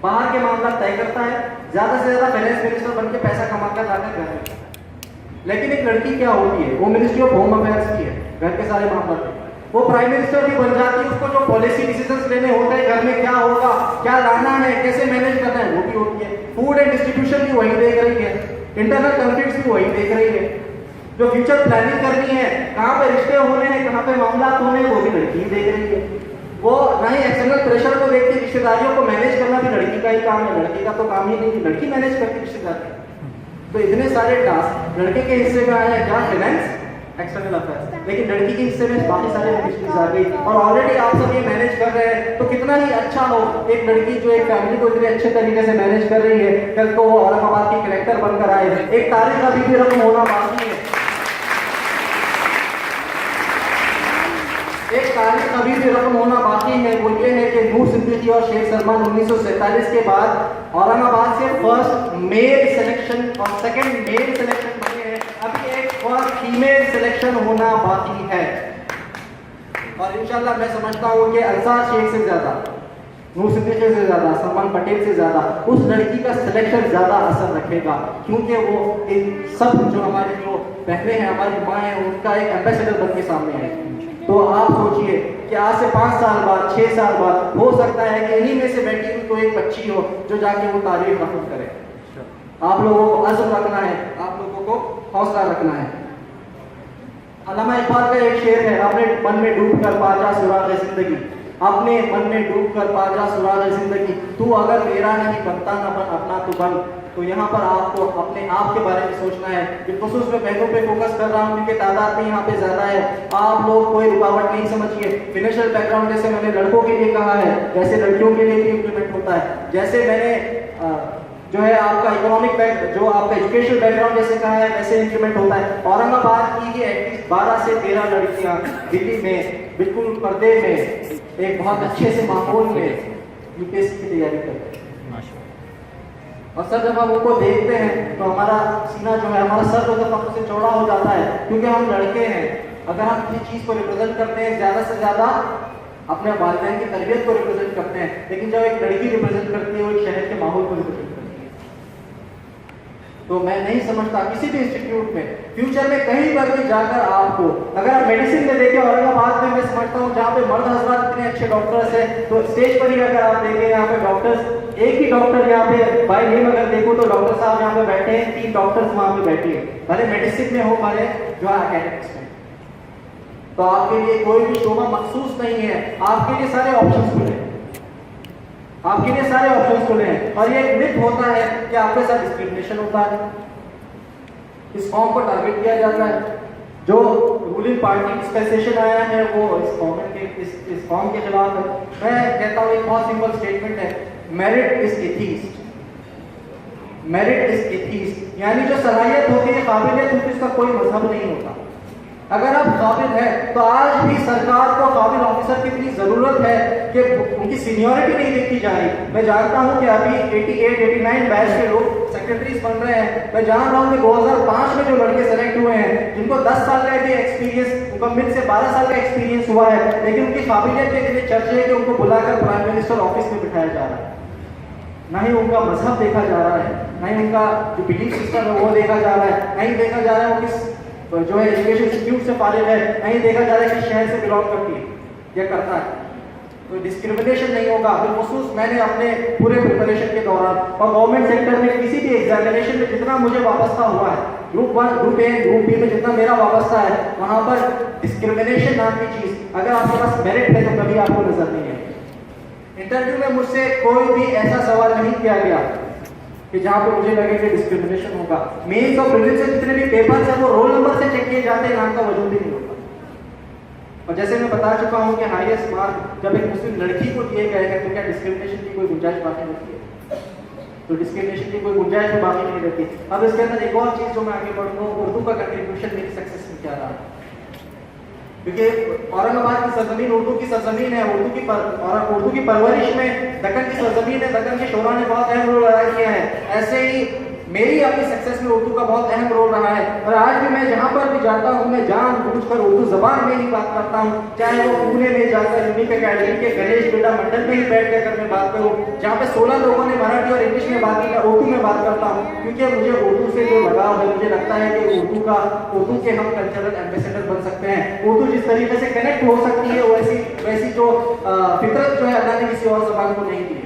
बाहर के मामला तय करता है, ज्यादा से ज्यादा फाइनेंस मिनिस्टर बन के पैसा कमाकर लाकर घर में। लेकिन एक लड़की क्या होती है, वो मिनिस्ट्री ऑफ होम अफेयर्स की है, घर के सारे मामला। वो प्राइम मिनिस्टर भी बन जाती है, उसको जो पॉलिसी डिसीजंस लेने होते हैं, घर में क्या होगा, क्या लाना है, कैसे मैनेज करना है, वो भी होती है। फूड एंड डिस्ट्रीब्यूशन भी वही देख रही है, इंटरनल कॉन्फ्लिक्ट्स भी वही देख रही है। जो फ्यूचर प्लानिंग करनी है, कहाँ पे रिश्ते होने हैं, कहाँ पे मामला होने हैं, वो भी लड़की ही देख रही है। वो ना ही एक्सटर्नल प्रेशर को देखती, रिश्तेदारियों को मैनेज करना भी लड़की का ही काम है। लड़की का तो काम ही नहीं, लड़की मैनेज करती रिश्तेदारी। तो इतने सारे टास्क लड़के के हिस्से में आए हैं, क्या फाइनेंस, एक्सटर्नल अफेयर्स, लेकिन लड़की के हिस्से में बाकी सारे मिनिस्ट्रीज आ गई। और ऑलरेडी आप सब ये मैनेज कर रहे हैं, तो कितना ही अच्छा हो एक लड़की जो एक फैमिली को इतने अच्छे तरीके से मैनेज कर रही है, कल को वो औरंगाबाद की कलेक्टर बनकर आए। एक तारीख अभी भी रकम होना बाकी है, एक तारीख अभी भी रकम होना बाकी है। वो ये है कि नूर सिद्दीकी और शेख सलमान 1947 के बाद औरंगाबाद से फर्स्ट मेल सिलेक्शन और सेकंड मेल सिलेक्शन बने हैं। अभी एक फर्स्ट फीमेल सिलेक्शन होना बाकी है। और इंशाल्लाह मैं समझता हूँ कि अंसार शेख से ज्यादा, नूर सिद्दीकी से ज्यादा, सलमान पटेल से ज्यादा उस लड़की का सिलेक्शन ज्यादा असर रखेगा, क्योंकि वो इन सब जो हमारी जो बहनें हैं, हमारी माँ हैं, उनका एक एम्बेसडर बन के सामने है। तो आप सोचिए कि आज से 5 साल बाद, 6 साल बाद हो सकता है कि इन्हीं में से बैठी हुई कोई एक बच्ची हो जो जाके वो तारीफ रफल करे। आप लोगों को अज़्म रखना है, आप लोगों को हौसला रखना है। अल्लामा इकबाल का एक शेर है, अपने मन में डूब कर पा जा सुराग जिंदगी, अपने मन में डूब कर पा जा सुराग जिंदगी, तू अगर मेरा नहीं बनता ना बन अपना तू बन। तो यहाँ पर आपको अपने आप के बारे में सोचना है। बिलखुसूस मैं बहनों पे फोकस कर रहा हूँ क्योंकि तादाद में यहाँ पे ज्यादा है। आप लोग कोई रुकावट नहीं समझिए। फिनेंशियल बैकग्राउंड जैसे मैंने लड़कों के लिए कहा है, वैसे लड़कियों के लिए भी इम्प्लीमेंट होता है। जैसे मैंने जो है आपका इकोनॉमिक जो आपका एजुकेशनल बैकग्राउंड जैसे कहा है, वैसे इंप्लीमेंट होता है। औरंगाबाद की एटलीस्ट 12 से 13 लड़कियां दिल्ली में बिल्कुल पर्दे में एक बहुत अच्छे से माहौल में यूपीएससी की तैयारी करते हैं। और सर जब हम उनको देखते हैं तो हमारा सीना जो है, हमारा सर जो फख्र से चौड़ा हो जाता है, क्योंकि हम लड़के हैं। अगर हम किसी चीज को रिप्रेजेंट करते हैं, ज्यादा से ज्यादा अपने वालिदैन की तरबियत को रिप्रेजेंट करते हैं, लेकिन जब एक लड़की रिप्रेजेंट करती है, वो एक शहर के माहौल को रिप्रेजेंट करती है। तो मैं नहीं समझता किसी भी इंस्टीट्यूट में फ्यूचर में कहीं पर भी जाकर आपको, अगर आप मेडिसिन में देखें औरंगाबाद में, मैं समझता हूँ जहाँ पे मर्द हजरात इतने अच्छे डॉक्टर्स हैं, तो स्टेज पर ही अगर आप देखें यहाँ पे डॉक्टर्स, एक ही डॉक्टर यहाँ पे बाय नेम अगर देखो तो डॉक्टर साहब यहाँ पे बैठे हैं, 3 डॉक्टर्स वहाँ पे बैठे हैं, भले मेडिसिन में हो, भले जो एकेडमिक्स में। तो आपके लिए कोई भी शोबा मखसूस नहीं है, आपके लिए सारे ऑप्शंस खुले हैं, आपके लिए सारे ऑप्शंस खुले हैं। और ये एक मिथ होता है कि आपके साथ डिस्क्रिमिनेशन होता है, इस फॉर्म को टारगेट किया जाता है। जो रूलिंग पार्टी डिस्पेंसेशन आया है वो इस फॉर्म के खिलाफ है। मैं कहता हूँ एक बहुत सिंपल स्टेटमेंट है, merit is atheist, merit is atheist, यानी जो सलाहियत होती है, काबिलियत होती है, इसका कोई मजहब नहीं होता। अगर आप काबिल हैं तो आज भी सरकार को काबिल ऑफिसर की इतनी जरूरत है कि उनकी सीनियरिटी नहीं देखी जा रही। मैं जानता हूं कि अभी 88-89 बैच के लोग सेक्रेटरीज बन रहे हैं। मैं जान रहा हूं कि 2005 में जो लड़के सेलेक्ट हुए हैं, जिनको 10 साल का भी एक्सपीरियंस, मुकम्मिल से 12 साल का एक्सपीरियंस हुआ है, लेकिन उनकी काबिलियत के लिए चर्चे है कि उनको बुलाकर प्राइम मिनिस्टर ऑफिस में बिठाया जा रहा है। ना ही उनका मजहब देखा जा रहा है, ना ही उनका जो बिलीफ सिस्टम है वो देखा जा रहा है, नहीं देखा जा रहा है वो किस जो है एजुकेशन इंस्टीट्यूट से फारिग है, नहीं देखा जा रहा है कि शहर से बिलोंग करती है या करता है। तो डिस्क्रिमिनेशन नहीं होगा। बिलखुसूस मैंने अपने पूरे प्रिपरेशन के दौरान और गवर्नमेंट सेक्टर में किसी भी एग्जामिनेशन में जितना मुझे वाबस्ता हुआ है, group 1, group A, group B में जितना मेरा वाबस्ता है, वहां पर डिस्क्रिमिनेशन नाम की चीज अगर आपके पास मेरिट है तो कभी आपको नजर नहीं है। इंटरव्यू में मुझसे कोई भी ऐसा सवाल नहीं किया गया कि जहाँ पे मुझे लगे कि डिस्क्रिमिनेशन होगा। मेंस और प्रीलिम्स से जितने भी पेपर्स हैं वो रोल नंबर से चेक किए जाते हैं, नाम का वजूद ही नहीं होता। और जैसे मैं बता चुका हूँ कि हाईएस्ट मार्क जब एक मुस्लिम लड़की को दिए गए हैं तो क्या डिस्क्रिमिनेशन की कोई गुंजाइश बाकी रहती है? तो डिस्क्रिमिनेशन की कोई गुंजाइश तो बाकी नहीं रहती। अब इसके अंदर एक और चीज़ जो मैं आगे बढ़ूँगा, उर्दू का कंट्रीब्यूशन मेरी सक्सेस में क्या रहा, क्योंकि औरंगाबाद की सरजमीन उर्दू की सरजमीन है, उर्दू की परवरिश में दक्कन की सरजमीन है, दक्कन के शोरा ने बहुत अहम रोल अदा किया है। ऐसे ही मेरी अपनी सक्सेस में उर्दू का बहुत अहम रोल रहा है। और आज भी मैं जहाँ पर भी जाता हूँ मैं जानबूझकर उर्दू जबान में ही बात करता हूँ, चाहे वो पुणे में जाकर यूनिक अकेडमी के गणेश बिरला मंडल में ही बैठ कर मैं बात करूँ, जहाँ पे 16 लोगों ने मराठी और इंग्लिश में बात की, मैं उर्दू में बात करता हूँ, क्योंकि मुझे उर्दू से जो लगाव है, मुझे लगता है कि उर्दू के हम कल्चरल एम्बेसडर बन सकते हैं। उर्दू जिस तरीके से कनेक्ट हो सकती है वैसी जो फितरत जो है अल्लाह ने किसी और जबान को नहीं दी है।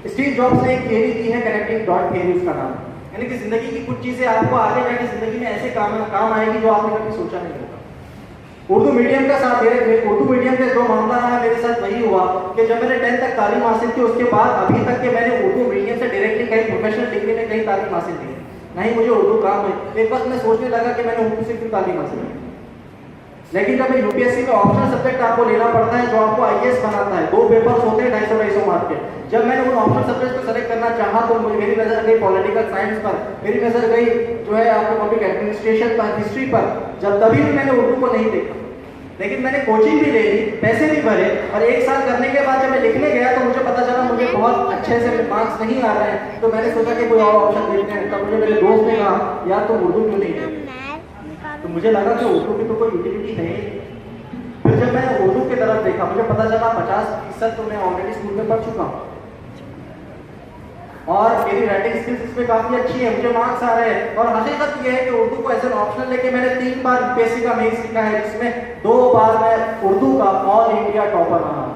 स्टीव जॉब्स ने एक थियरी दी है, कनेक्टिंग डॉट थियरी उसका नाम, यानी कि जिंदगी की कुछ चीजें आपको आगे जाके जिंदगी में ऐसे काम आएगी जो आपने कभी सोचा नहीं होगा। उर्दू मीडियम का साथ उर्दू मीडियम का जो मामला रहा मेरे साथ वही हुआ कि जब मैंने 10th तक तालीम हासिल की, उसके बाद अभी तक के मैंने उर्दू मीडियम से डायरेक्टली कहीं प्रोफेशनल डिग्री में कहीं तालीम हासिल की नहीं, मुझे उर्दू काम है। एक वक्त मैं सोचने लगा कि मैंने उर्दू से क्यों तालीम हासिल की, लेकिन जब यूपीएससी में ऑप्शनल सब्जेक्ट आपको लेना पड़ता है जो आपको आईएएस बनाता है, 2 पेपर्स होते हैं 250 मार्क के, जब मैंने उन ऑप्शनल सब्जेक्ट को सेलेक्ट करना चाहा तो मेरी नजर गई पॉलिटिकल साइंस पर, मेरी नजर गई जो है आपको पब्लिक एडमिनिस्ट्रेशन पर, हिस्ट्री पर, जब तभी भी मैंने उर्दू को नहीं देखा। लेकिन मैंने कोचिंग भी ले ली, पैसे भी भरे, और 1 साल करने के बाद जब मैं लिखने गया तो मुझे पता चला मुझे बहुत अच्छे से मार्क्स नहीं आ रहे हैं, तो मैंने सोचा कि कोई और ऑप्शन देखते हैं। तब मुझे मेरे दोस्त ने कहा यार तुम उर्दू क्यों नहीं है, तो मुझे लगा कि उर्दू की तो कोई यूटिलिटी है ही। फिर जब मैंने उर्दू की तरफ देखा मुझे पता चला 50% तो मैं ऑलरेडी स्कूल में पढ़ चुका हूँ, और मेरी राइटिंग स्किल्स इसमें काफी अच्छी है, मुझे मार्क्स आ रहे हैं। और हकीकत ये है कि उर्दू को एज एन ऑप्शनल लेके मैंने 3 बार यूपीएससी का मेंस लिखा है, जिसमें 2 बार मैं उर्दू का ऑल इंडिया टॉपर रहा हूँ।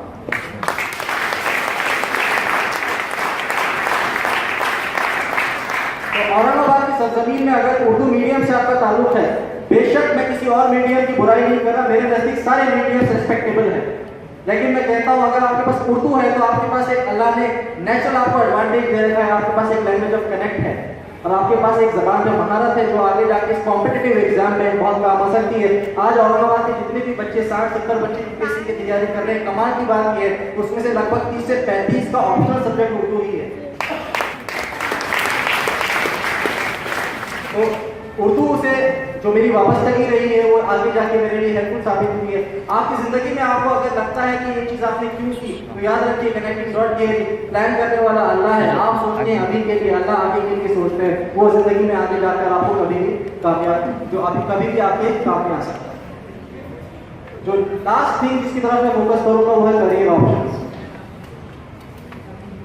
तो औरंगाबाद की सरजमीन में अगर उर्दू मीडियम से आपका ताल्लुक है, बेशक मैं किसी और मीडियम की बुराई नहीं कर रहा, मेरे नजदीक सारे मीडियम्स रिस्पेक्टेबल हैं, लेकिन मैं कहता हूं अगर आपके पास उर्दू है तो आपके पास एक अल्लाह ने नेचुरल आपको एडवांटेज दे रखा है, आपके पास एक लैंग्वेज ऑफ कनेक्ट है, और आपके पास एक जबान पे महारत है जो आगे जाके इस कॉम्पिटिटिव एग्जाम में बहुत काम आ सकती है। आज औरंगाबाद के जितने भी बच्चे 60-70 बच्चे यूपीएससी की तैयारी कर रहे हैं, कमाल की बात यह है उसमें से लगभग 30 से 35 का ऑप्शनल सब्जेक्ट उर्दू ही है। तो उर्दू से जो मेरी वापसगी रही है वो आगे जाके मेरे लिए हेल्पफुल साबित हुई है। आपकी जिंदगी में आपको अगर लगता है कि ये चीज आपने क्यों की, तो याद रखिए कनेक्टिंग डॉट थियरी प्लान करने वाला अल्लाह है। आप सोचते हैं अभी के लिए, अल्लाह आगे के लिए सोचते हैं, वो जिंदगी में आगे जाकर आपको कभी भी कामयाब, जो अभी कभी भी आपके काम में आ सकता है। जो लास्ट थिंग जिसकी तरफ मैं फोकस करूंगा वो है करियर ऑप्शंस।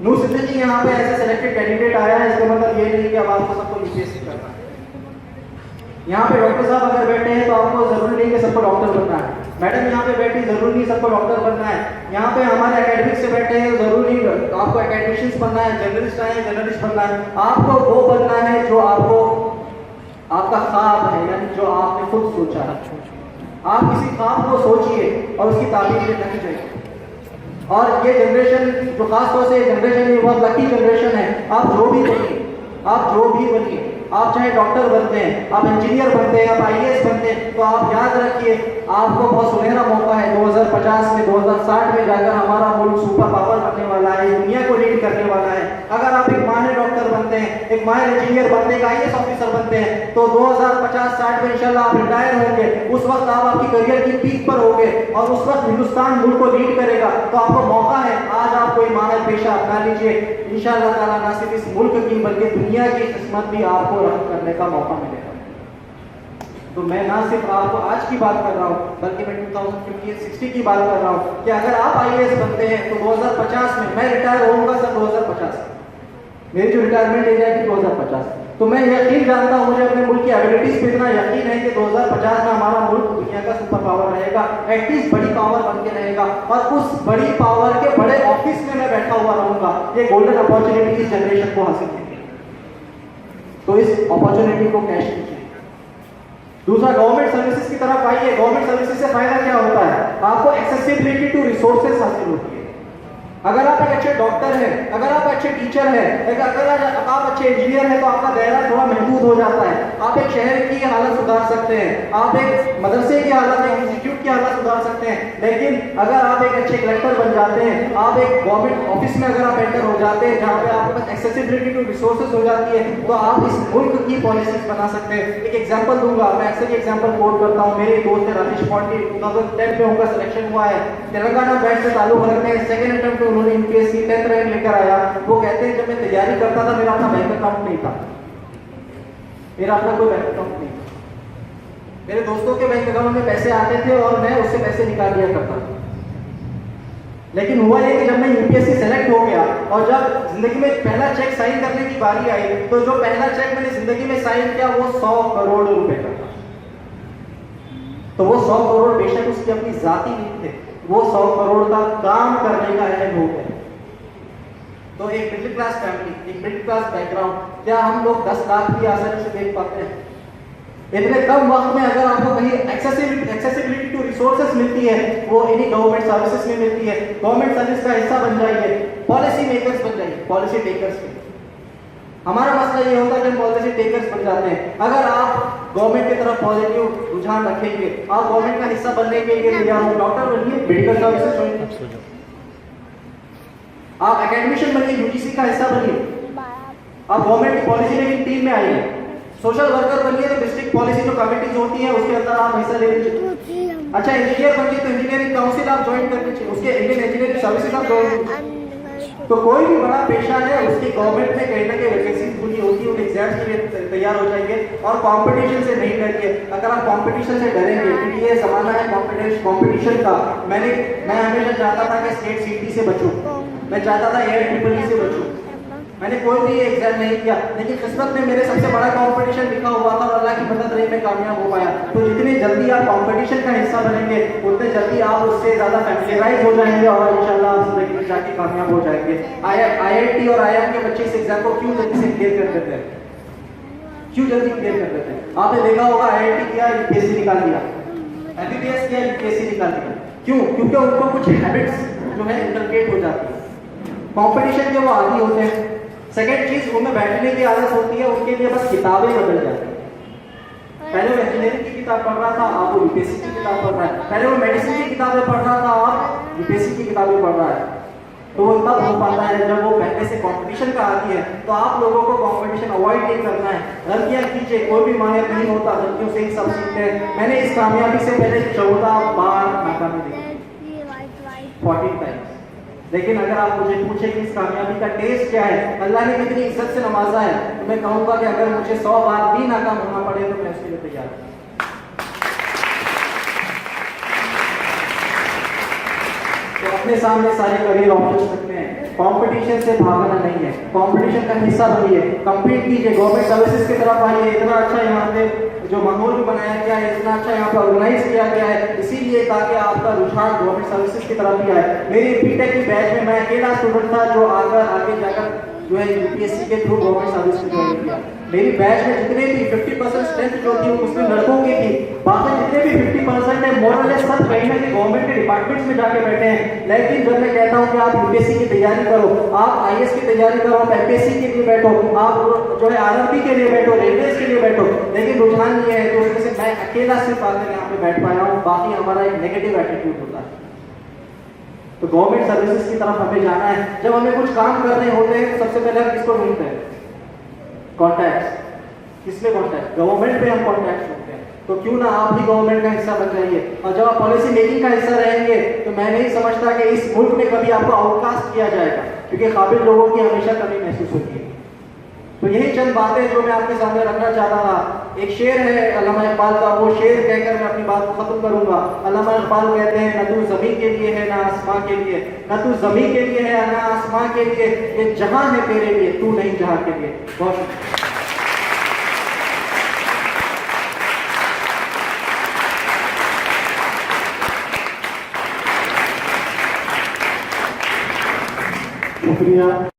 नूर सिद्दीकी यहाँ पे ऐसे सेलेक्टेड कैंडिडेट आया है, इसका मतलब ये नहीं कि अब आपको सबको यूपीएससी करना है। यहाँ पे डॉक्टर साहब अगर बैठे हैं तो आपको जरूरी नहीं कि सबको डॉक्टर बनना है, मैडम यहाँ पे बैठी जरूरी नहीं सबको डॉक्टर बनना है, यहाँ पे हमारे एकेडमिक से बैठे हैं जरूरी नहीं आपको एकेडमिशियंस बनना है, जर्नलिस्ट आए जर्नलिस्ट बनना है, आपको वो बनना है जो आपको आपका ख्वाब है, यानी जो आपने खुद सोचा है। आप किसी ख्वाब को सोचिए और उसकी ताबीर में नहीं जाइए। और ये जनरेशन जो खासतौर से जनरेशन ये बहुत लकी जनरेशन है, आप जो भी बनिए, आप जो भी बनिए, आप चाहे डॉक्टर बनते हैं, आप इंजीनियर बनते हैं, आप आईएएस बनते हैं, तो आप याद रखिए आपको बहुत सुनहरा मौका है। 2050 में 2060 में जाकर हमारा मुल्क सुपर पावर बनने वाला है, दुनिया को लीड करने वाला है। अगर आप एक माहिर डॉक्टर बनते हैं, एक माहिर इंजीनियर बनते हैं, आईएएस ऑफिसर बनते हैं, तो 2050-60 में इंशाल्लाह आप रिटायर होंगे। उस वक्त आप आपकी करियर की पीक पर होंगे और उस वक्त हिंदुस्तान मुल्क को लीड करेगा। तो आपको मौका है, आज आप कोई माहिर पेशा अपना लीजिए, इंशाल्लाह ताला ना सिर्फ इस मुल्क की बल्कि दुनिया की किस्मत भी आपको रख करने का मौका मिलेगा। तो मैं ना सिर्फ आपको आज की बात कर रहा हूँ बल्कि मैं 2050-60 की बात कर रहा हूँ कि अगर आप आईएएस बनते हैं तो 2050 में मैं रिटायर होऊंगा सर 2050, मेरी जो रिटायरमेंट एज है 2050, तो मैं यकीन जानता हूँ, मुझे अपने मुल्क की एबिलिटीज पे इतना यकीन है कि 2050 में हमारा मुल्क दुनिया का सुपर पावर रहेगा, एटलीस्ट बड़ी पावर बन के रहेगा, और उस बड़ी पावर के बड़े ऑफिस में मैं बैठा हुआ रहूंगा। ये गोल्डन अपॉर्चुनिटी इस जनरेशन को हासिल है, तो इस अपॉर्चुनिटी को कैश कीजिए। दूसरा, गवर्नमेंट सर्विसेज की तरफ आइए। गवर्नमेंट सर्विसेज से फायदा क्या होता है? आपको एक्सेसिबिलिटी टू रिसोर्सेज हासिल होती है। अगर आप एक अच्छे डॉक्टर हैं, अगर आप अच्छे टीचर हैं, अगर आप अच्छे इंजीनियर हैं, तो आपका दायरा थोड़ा महदूद हो जाता है। आप एक शहर की हालत सुधार सकते हैं, आप एक मदरसे की हालत, एक इंस्टीट्यूट की हालत सुधार सकते हैं। लेकिन अगर आप एक अच्छे कलेक्टर बन जाते हैं, आप एक गवर्नमेंट ऑफिस में अगर आप एंटर हो जाते हैं जहाँ पे आपके पास एक्सेसिबिलिटी टू रिसोर्सेज हो जाती है, तो आप इस मुल्क की पॉलिसीज बना सकते हैं। एक एग्जाम्पल दूंगा, मैं अक्सर ये एग्जाम्पल कोट करता हूँ। मेरे दोस्त है राजेश पॉन्टी, 2010 में उनका सिलेक्शन हुआ है, तेलंगाना बैच से ताल्लुक रखते हैं। सेकंड अटेम्प्ट में उन्होंने यूपीएससी 10th रैंक लेकर आया। वो कहते हैं जब मैं तैयारी करता था मेरा अपना बैंक अकाउंट नहीं था, मेरा अपना कोई बैंक अकाउंट नहीं था। मेरे दोस्तों के बैंक अकाउंट में पैसे आते थे और मैं उससे पैसे निकाल लिया करता था। लेकिन हुआ ये कि जब मैं यूपीएससी सेलेक्ट हो गया और जब जिंदगी में पहला चेक साइन करने की बारी आई, तो जो पहला चेक मैंने जिंदगी में साइन किया वो 100 करोड़ रुपए का था। तो वो 100 करोड़ बेशक उसकी अपनी जाती नहीं थे, वो 100 करोड़ का काम करने का अहम हो गया। तो एक मिडिल क्लास फैमिली, एक मिडिल क्लास बैकग्राउंड, क्या हम लोग 10 लाख की आसानी से देख पाते हैं? इतने कम वक्त में अगर आपको कहीं एक्सेसिबिलिटी टू रिसोर्सेज मिलती है, वो इन्हीं गवर्नमेंट सर्विसेज में मिलती है। गवर्नमेंट सर्विस का हिस्सा बन जाइए, पॉलिसी मेकर्स बन जाइए, पॉलिसी टेकर्स के। हमारा मसला ये होता है कि हम पॉलिसी टेकर्स बन जाते हैं। अगर आप गवर्नमेंट की तरफ पॉजिटिव रुझान रखेंगे, आप गवर्नमेंट का हिस्सा बनने के लिए तैयार हो, डॉक्टर बनिए, मेडिकल सर्विसेज बनिए, आप एकेडमिशियन बनिए, यूजीसी का हिस्सा बनिए, आप गवर्नमेंट की पॉलिसी मेकिंग टीम में आइए, सोशल वर्कर बनिए, तो डिस्ट्रिक्ट पॉलिसी जो कमिटीज होती है उसके अंदर आप हिस्सा ले लीजिए। अच्छा इंजीनियर बनिए तो इंजीनियरिंग काउंसिल आप ज्वाइन कर लीजिए, उसके इंडियन इंजीनियरिंग सर्विसेज आप ज्वाइन। तो कोई भी बड़ा पेशा है उसकी गवर्नमेंट में कहीं ना कहीं वैकेंसी खुली होती है, उन एग्जाम्स के लिए तैयार हो जाएंगे और कंपटीशन से नहीं डरिए। अगर आप कंपटीशन से डरेंगे, क्योंकि ये जमाना है कंपटीशन का। मैं हमेशा चाहता था कि स्टेट सीटी से बचूं, मैं चाहता था AIEEE से बचूं, मैंने कोई भी एग्जाम नहीं किया, लेकिन किस्मत में मेरे सबसे बड़ा कंपटीशन लिखा हुआ था और अल्लाह की मदद रही, मैं कामयाब हो पाया। तो जितनी जल्दी आप कंपटीशन का हिस्सा बनेंगे, उतने जल्दी आप उससे ज्यादा फैमिलियराइज हो जाएंगे और इंशाल्लाह आप जिंदगी में जाके कामयाब हो जाएंगे। IIT और IIM के बच्चे इस एग्जाम को क्यों जल्दी से क्लियर कर देते हैं? क्यों जल्दी क्लियर कर देते हैं? आपने देखा होगा IIT किया, यूपीएससी निकाल दिया, MBBS किया, यूपीएससी निकाल दिया। क्यों? क्योंकि उनको कुछ हैबिट्स जो है इंटरकेट हो जाती है, कंपटीशन के वो आदी होते हैं। सेकेंड चीज, उनमें बैठने की आदत होती है, उनके लिए बस किताबें बदल जाती हैं। पहले वो इंजीनियरिंग की किताब पढ़ रहा था, आप वो यूपीएससी की किताब पढ़ रहा है। पहले वो मेडिसिन की किताबें पढ़ रहा था, आप यूपीएससी की किताबें पढ़ रहा है। तो वो तब हो पाता है जब वो पहले से कंपटीशन का आती है। तो आप लोगों को कंपटीशन अवॉइड नहीं करना है, गलतियां कीजिए, कोई भी माहिर नहीं होता, गलतियों से ही सब सीखते हैं। मैंने इस कामयाबी से पहले 14 बार नाकामी देखी, 14 टाइम्स। लेकिन अगर आप मुझे पूछे कि इस कामयाबी का टेस्ट क्या है, अल्लाह ने कितनी इज्जत से नवाजा है, तो मैं कहूंगा कि अगर मुझे 100 बार भी नाकाम होना पड़े तो मैं उसके लिए तैयार हूं। तो अपने सामने सारे करियर ऑप्शंस रखते हैं, कंपटीशन से भागना नहीं है, कंपटीशन का हिस्सा बनिए, कंपीट कीजिए, गवर्नमेंट सर्विसेज की तरफ आइए। इतना अच्छा यहाँ पे जो माहौल बनाया गया है, इतना अच्छा यहाँ पर ऑर्गेनाइज किया गया है, इसीलिए ताकि आपका रुझान गवर्नमेंट सर्विसेज की तरफ भी आए। मेरी बीटेक की बैच में मैं अकेला स्टूडेंट था जो आगे जाकर जो है यूपीएससी के थ्रू गवर्नमेंट सर्विस में ज्वाइन किया। मेरी बैच में जितने भी 50% स्ट्रेंथ जो थी वो मुस्लिम लड़कों की थी, बाकी जितने भी 50% है मोरलेस सब कहीं ना कहीं गवर्नमेंट के डिपार्टमेंट्स में जाके बैठे हैं। लेकिन जब मैं कहता हूँ कि आप यूपीएससी की तैयारी करो, आप आईएएस की तैयारी करो, आप एमपीएससी के लिए बैठो, आप जो है आरआरबी के लिए बैठो, रेलवेज के लिए बैठो, लेकिन रुझान ये है कि उसमें से मैं अकेला सिर्फ आकर यहाँ पे बैठ पाया हूँ, बाकी हमारा एक नेगेटिव एटीट्यूड होता है। तो गवर्नमेंट सर्विसेज की तरफ हमें जाना है। जब हमें कुछ काम करने होते हैं सबसे पहले हम किसको ढूंढते हैं? कॉन्टैक्ट्स। किसमें कॉन्टैक्ट? गवर्नमेंट पे हम कॉन्टैक्ट ढूंढते हैं। तो क्यों ना आप भी गवर्नमेंट का हिस्सा बन जाइए, और जब आप पॉलिसी मेकिंग का हिस्सा रहेंगे तो मैं नहीं समझता कि इस मुल्क में कभी आपको आउटकास्ट किया जाएगा, क्योंकि काबिल लोगों की हमेशा कमी महसूस होती है। तो यही चंद बातें जो मैं आपके सामने रखना चाहता था। एक शेर है अल्लामा इकबाल का, वो शेर कहकर मैं अपनी बात को खत्म करूंगा। अल्लामा इकबाल कहते हैं, न तू ज़मीन के लिए है ना आसमां के लिए, न तू ज़मीन के लिए है ना आसमां के लिए, ये जहां है तेरे लिए, तू नहीं जहां के लिए। बहुत शुक्रिया।